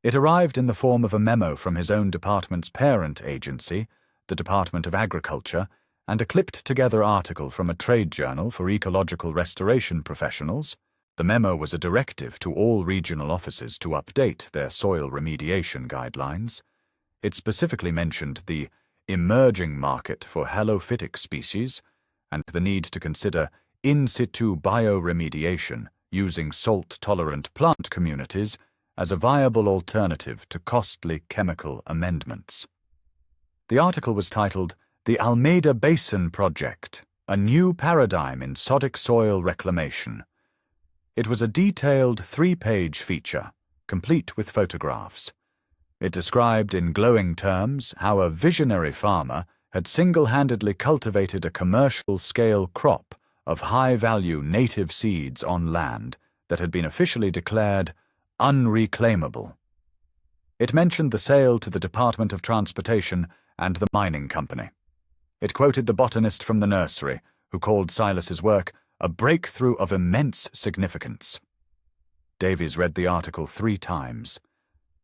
It arrived in the form of a memo from his own department's parent agency, the Department of Agriculture, and a clipped-together article from a trade journal for ecological restoration professionals. The memo was a directive to all regional offices to update their soil remediation guidelines. It specifically mentioned the emerging market for halophytic species and the need to consider in situ bioremediation using salt-tolerant plant communities as a viable alternative to costly chemical amendments. The article was titled "The Almeida Basin Project, a New Paradigm in Sodic Soil Reclamation." It was a detailed 3-page feature, complete with photographs. It described in glowing terms how a visionary farmer had single-handedly cultivated a commercial-scale crop of high-value native seeds on land that had been officially declared unreclaimable. It mentioned the sale to the Department of Transportation and the mining company. It quoted the botanist from the nursery, who called Silas's work a breakthrough of immense significance. Davies read the article 3 times.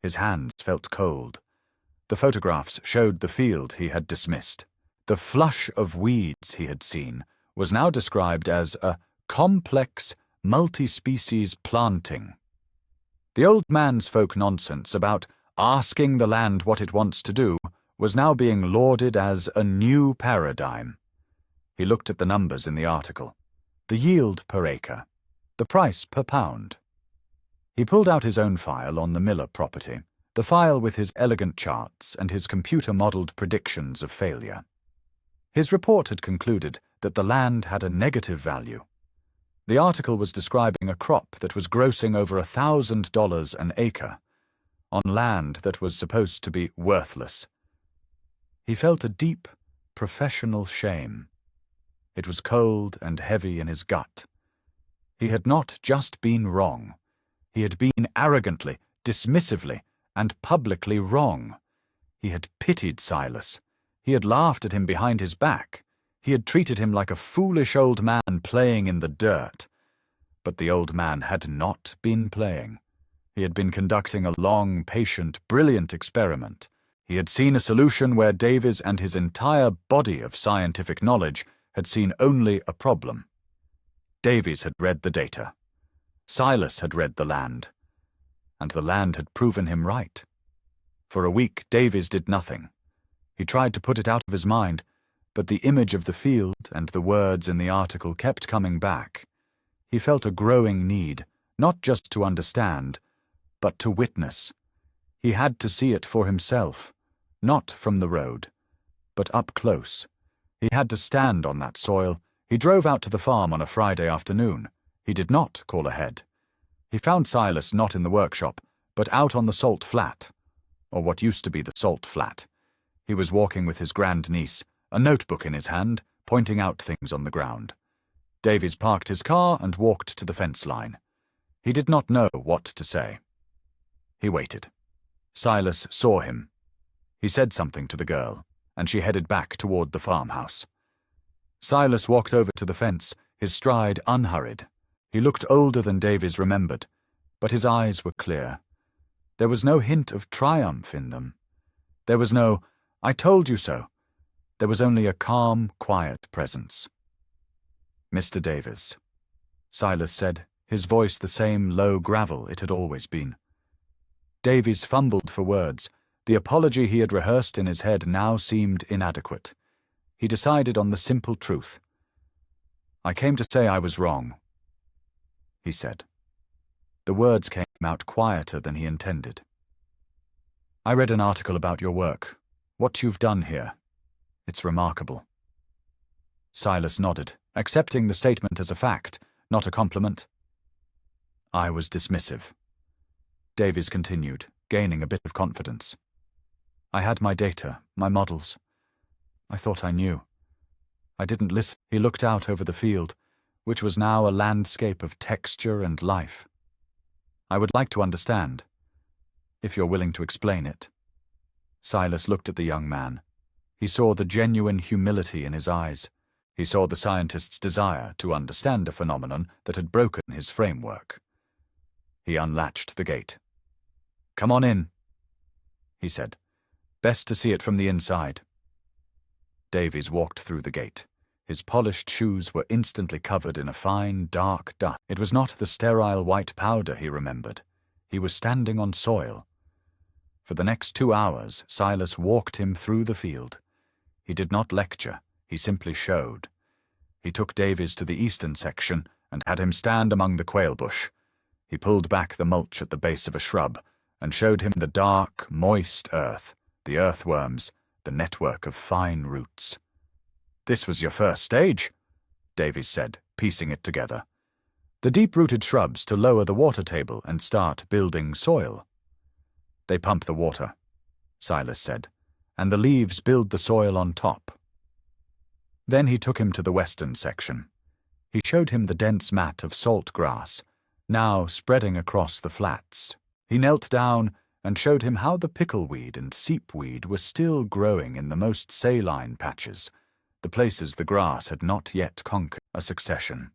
His hands felt cold. The photographs showed the field he had dismissed. The flush of weeds he had seen was now described as a complex, multi-species planting. The old man's folk nonsense about asking the land what it wants to do was now being lauded as a new paradigm. He looked at the numbers in the article, the yield per acre, the price per pound. He pulled out his own file on the Miller property, the file with his elegant charts and his computer-modelled predictions of failure. His report had concluded that the land had a negative value. The article was describing a crop that was grossing over $1,000 an acre, on land that was supposed to be worthless. He felt a deep, professional shame. It was cold and heavy in his gut. He had not just been wrong. He had been arrogantly, dismissively, and publicly wrong. He had pitied Silas. He had laughed at him behind his back. He had treated him like a foolish old man playing in the dirt. But the old man had not been playing. He had been conducting a long, patient, brilliant experiment. He had seen a solution where Davies and his entire body of scientific knowledge had seen only a problem. Davies had read the data. Silas had read the land. And the land had proven him right. For a week, Davies did nothing. He tried to put it out of his mind, but the image of the field and the words in the article kept coming back. He felt a growing need, not just to understand, but to witness. He had to see it for himself, not from the road, but up close. He had to stand on that soil. He drove out to the farm on a Friday afternoon. He did not call ahead. He found Silas not in the workshop, but out on the salt flat, or what used to be the salt flat. He was walking with his grandniece, a notebook in his hand, pointing out things on the ground. Davies parked his car and walked to the fence line. He did not know what to say. He waited. Silas saw him. He said something to the girl, and she headed back toward the farmhouse. Silas walked over to the fence, his stride unhurried. He looked older than Davies remembered, but his eyes were clear. There was no hint of triumph in them. There was no, "I told you so." There was only a calm, quiet presence. "Mr. Davies," Silas said, his voice the same low gravel it had always been. Davies fumbled for words. The apology he had rehearsed in his head now seemed inadequate. He decided on the simple truth. "I came to say I was wrong," he said. The words came out quieter than he intended. "I read an article about your work, what you've done here. It's remarkable." Silas nodded, accepting the statement as a fact, not a compliment. "I was dismissive." Davies continued, gaining a bit of confidence. "I had my data, my models. I thought I knew. I didn't listen." He looked out over the field, which was now a landscape of texture and life. "I would like to understand, if you're willing to explain it." Silas looked at the young man. He saw the genuine humility in his eyes. He saw the scientist's desire to understand a phenomenon that had broken his framework. He unlatched the gate. "Come on in," he said. "Best to see it from the inside." Davies walked through the gate. His polished shoes were instantly covered in a fine, dark dust. It was not the sterile white powder he remembered. He was standing on soil. For the next 2 hours, Silas walked him through the field. He did not lecture, he simply showed. He took Davies to the eastern section and had him stand among the quail bush. He pulled back the mulch at the base of a shrub and showed him the dark, moist earth, the earthworms, the network of fine roots. "This was your first stage," Davies said, piecing it together. The deep-rooted shrubs to lower the water table and start building soil. They pump the water, Silas said, and the leaves build the soil on top. Then he took him to the western section. He showed him the dense mat of salt grass, now spreading across the flats. He knelt down and showed him how the pickleweed and seepweed were still growing in the most saline patches, the places the grass had not yet conquered. A succession.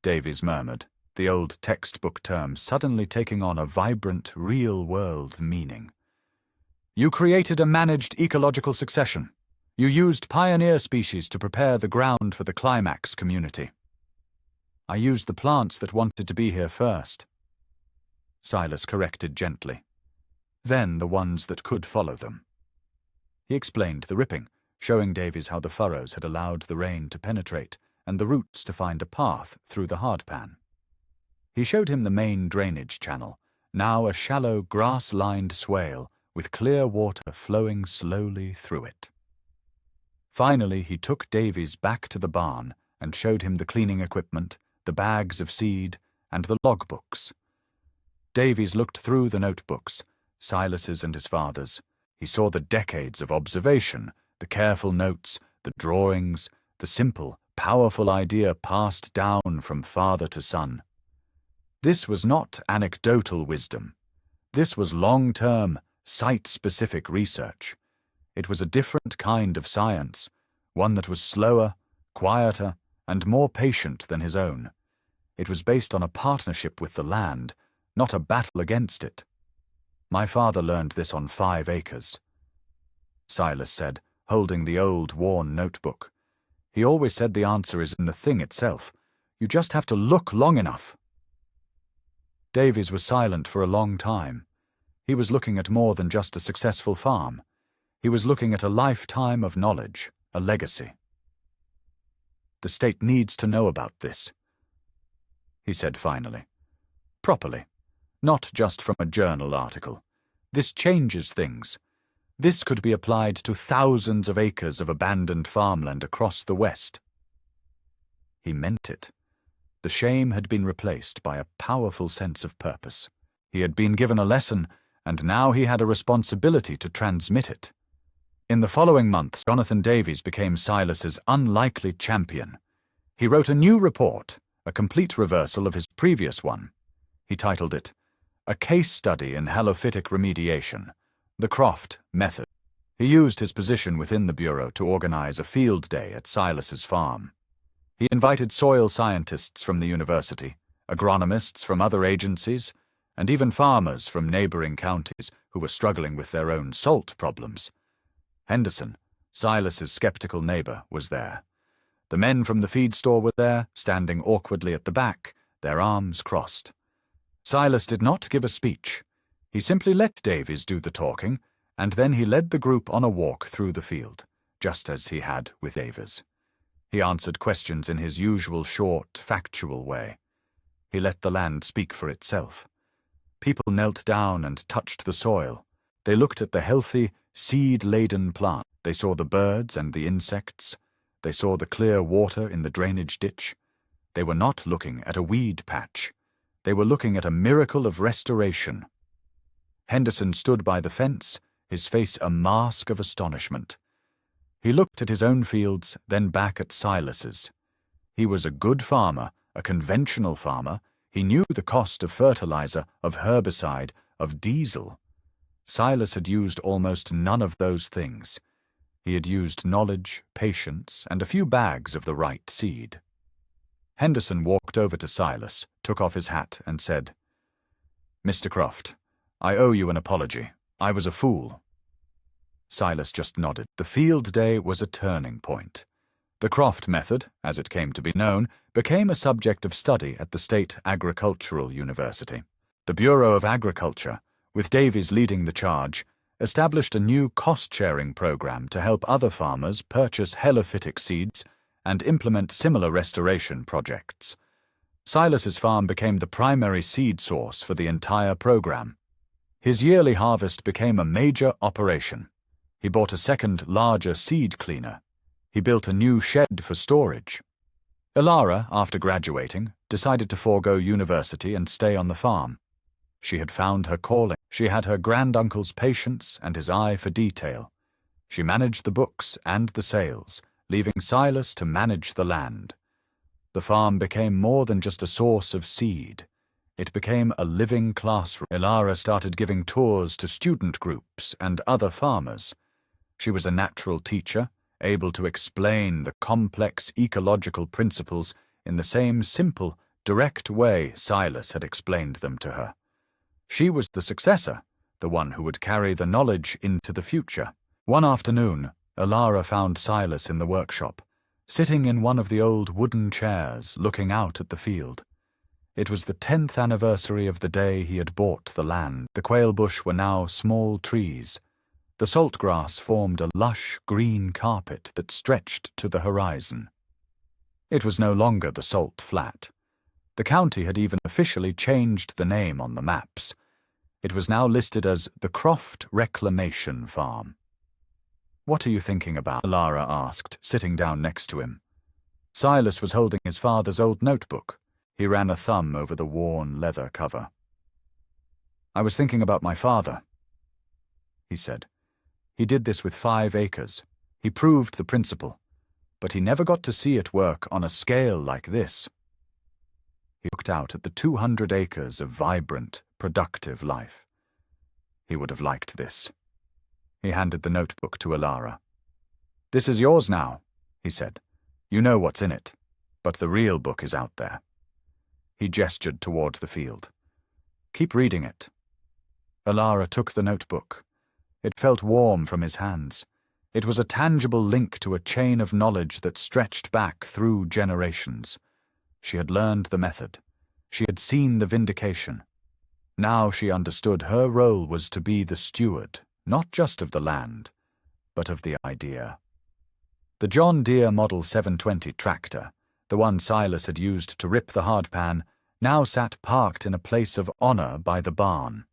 Davies murmured, the old textbook term suddenly taking on a vibrant, real-world meaning. You created a managed ecological succession. You used pioneer species to prepare the ground for the climax community. I used the plants that wanted to be here first. Silas corrected gently. Then the ones that could follow them. He explained the ripping, showing Davies how the furrows had allowed the rain to penetrate and the roots to find a path through the hardpan. He showed him the main drainage channel, now a shallow grass-lined swale with clear water flowing slowly through it. Finally, he took Davies back to the barn and showed him the cleaning equipment, the bags of seed, and the logbooks. Davies looked through the notebooks, Silas's and his father's. He saw the decades of observation, the careful notes, the drawings, the simple, powerful idea passed down from father to son. This was not anecdotal wisdom. This was long-term, site-specific research. It was a different kind of science, one that was slower, quieter, and more patient than his own. It was based on a partnership with the land, not a battle against it. My father learned this on 5 acres. Silas said, holding the old, worn notebook. He always said the answer is in the thing itself. You just have to look long enough. Davies was silent for a long time. He was looking at more than just a successful farm. He was looking at a lifetime of knowledge, a legacy. The state needs to know about this, he said finally. Properly, not just from a journal article. This changes things. This could be applied to thousands of acres of abandoned farmland across the West. He meant it. The shame had been replaced by a powerful sense of purpose. He had been given a lesson, and now he had a responsibility to transmit it. In the following months, Jonathan Davies became Silas's unlikely champion. He wrote a new report, a complete reversal of his previous one. He titled it, A Case Study in Halophytic Remediation, the Croft Method. He used his position within the Bureau to organize a field day at Silas's farm. He invited soil scientists from the university, agronomists from other agencies, and even farmers from neighboring counties who were struggling with their own salt problems. Henderson, Silas's skeptical neighbor, was there. The men from the feed store were there, standing awkwardly at the back, their arms crossed. Silas did not give a speech. He simply let Davies do the talking, and then he led the group on a walk through the field, just as he had with Davies. He answered questions in his usual short, factual way. He let the land speak for itself. People knelt down and touched the soil. They looked at the healthy, seed-laden plant. They saw the birds and the insects. They saw the clear water in the drainage ditch. They were not looking at a weed patch. They were looking at a miracle of restoration. Henderson stood by the fence, his face a mask of astonishment. He looked at his own fields, then back at Silas's. He was a good farmer, a conventional farmer. He knew the cost of fertilizer, of herbicide, of diesel. Silas had used almost none of those things. He had used knowledge, patience, and a few bags of the right seed. Henderson walked over to Silas, took off his hat, and said, Mr. Croft, I owe you an apology. I was a fool. Silas just nodded. The field day was a turning point. The Croft method, as it came to be known, became a subject of study at the State Agricultural University. The Bureau of Agriculture, with Davies leading the charge, established a new cost-sharing program to help other farmers purchase helophytic seeds and implement similar restoration projects. Silas's farm became the primary seed source for the entire program. His yearly harvest became a major operation. He bought a second, larger seed cleaner. He built a new shed for storage. Ilara, after graduating, decided to forego university and stay on the farm. She had found her calling. She had her granduncle's patience and his eye for detail. She managed the books and the sales, leaving Silas to manage the land. The farm became more than just a source of seed. It became a living classroom. Ilara started giving tours to student groups and other farmers. She was a natural teacher, able to explain the complex ecological principles in the same simple, direct way Silas had explained them to her. She was the successor, the one who would carry the knowledge into the future. One afternoon, Ilara found Silas in the workshop, sitting in one of the old wooden chairs, looking out at the field. It was the 10th anniversary of the day he had bought the land. The quail bush were now small trees. The salt grass formed a lush green carpet that stretched to the horizon. It was no longer the Salt Flat. The county had even officially changed the name on the maps. It was now listed as the Croft Reclamation Farm. "What are you thinking about?" Ilara asked, sitting down next to him. Silas was holding his father's old notebook. He ran a thumb over the worn leather cover. "I was thinking about my father," he said. "He did this with 5 acres. He proved the principle, but he never got to see it work on a scale like this." He looked out at the 200 acres of vibrant, productive life. He would have liked this. He handed the notebook to Ilara. "This is yours now," he said. "You know what's in it, but the real book is out there." He gestured toward the field. "Keep reading it." Ilara took the notebook. It felt warm from his hands. It was a tangible link to a chain of knowledge that stretched back through generations. She had learned the method. She had seen the vindication. Now she understood her role was to be the steward, not just of the land, but of the idea. The John Deere Model 720 tractor, the one Silas had used to rip the hardpan, now sat parked in a place of honor by the barn.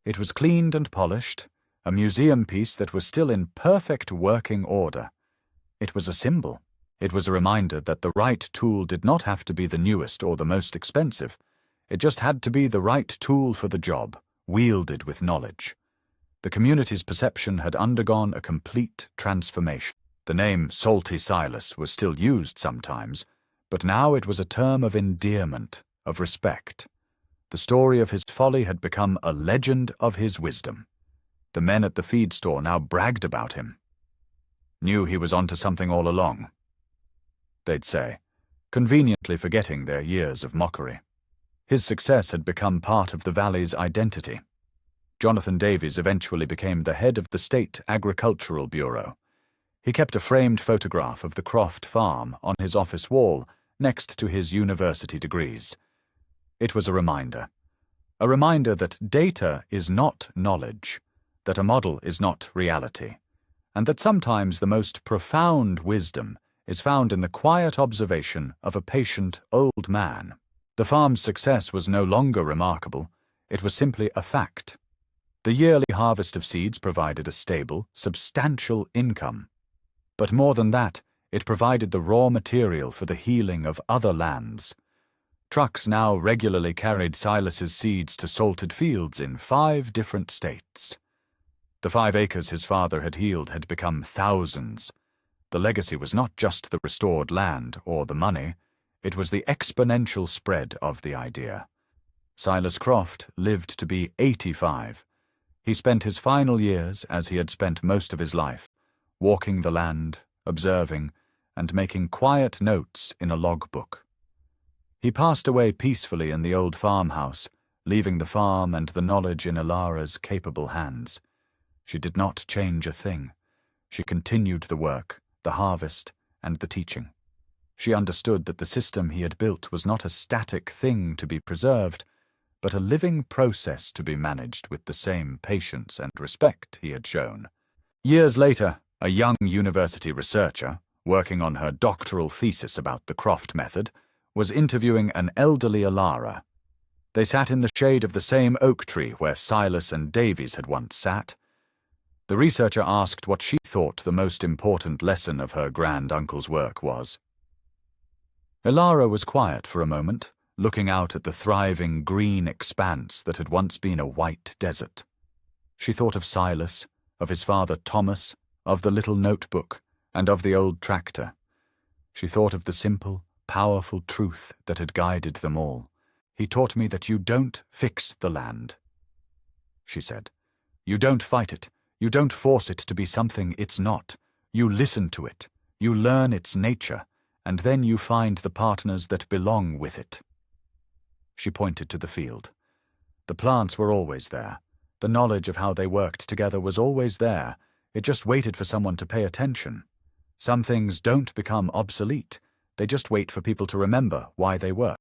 It was cleaned and polished, a museum piece that was still in perfect working order. It was a symbol. It was a reminder that the right tool did not have to be the newest or the most expensive. It just had to be the right tool for the job, wielded with knowledge. The community's perception had undergone a complete transformation. The name Salty Silas was still used sometimes, but now it was a term of endearment, of respect. The story of his folly had become a legend of his wisdom. The men at the feed store now bragged about him. "Knew he was onto something all along," they'd say, conveniently forgetting their years of mockery. His success had become part of the valley's identity. Jonathan Davies eventually became the head of the State Agricultural Bureau. He kept a framed photograph of the Croft farm on his office wall next to his university degrees. It was a reminder that data is not knowledge, that a model is not reality, and that sometimes the most profound wisdom is found in the quiet observation of a patient old man. The farm's success was no longer remarkable, it was simply a fact. The yearly harvest of seeds provided a stable, substantial income. But more than that, it provided the raw material for the healing of other lands. Trucks now regularly carried Silas's seeds to salted fields in 5 different states. The 5 acres his father had healed had become thousands. The legacy was not just the restored land or the money, it was the exponential spread of the idea. Silas Croft lived to be 85. He spent his final years, as he had spent most of his life, walking the land, observing, and making quiet notes in a logbook. He passed away peacefully in the old farmhouse, leaving the farm and the knowledge in Ilara's capable hands. She did not change a thing. She continued the work, the harvest, and the teaching. She understood that the system he had built was not a static thing to be preserved, but a living process to be managed with the same patience and respect he had shown. Years later, a young university researcher, working on her doctoral thesis about the Croft method, was interviewing an elderly Ilara. They sat in the shade of the same oak tree where Silas and Davies had once sat. The researcher asked what she thought the most important lesson of her grand-uncle's work was. Ilara was quiet for a moment, looking out at the thriving green expanse that had once been a white desert. She thought of Silas, of his father Thomas, of the little notebook, and of the old tractor. She thought of the simple, powerful truth that had guided them all. "He taught me that you don't fix the land," she said. "You don't fight it. You don't force it to be something it's not. You listen to it. You learn its nature, and then you find the partners that belong with it." She pointed to the field. The plants were always there. The knowledge of how they worked together was always there. It just waited for someone to pay attention. Some things don't become obsolete. They just wait for people to remember why they were.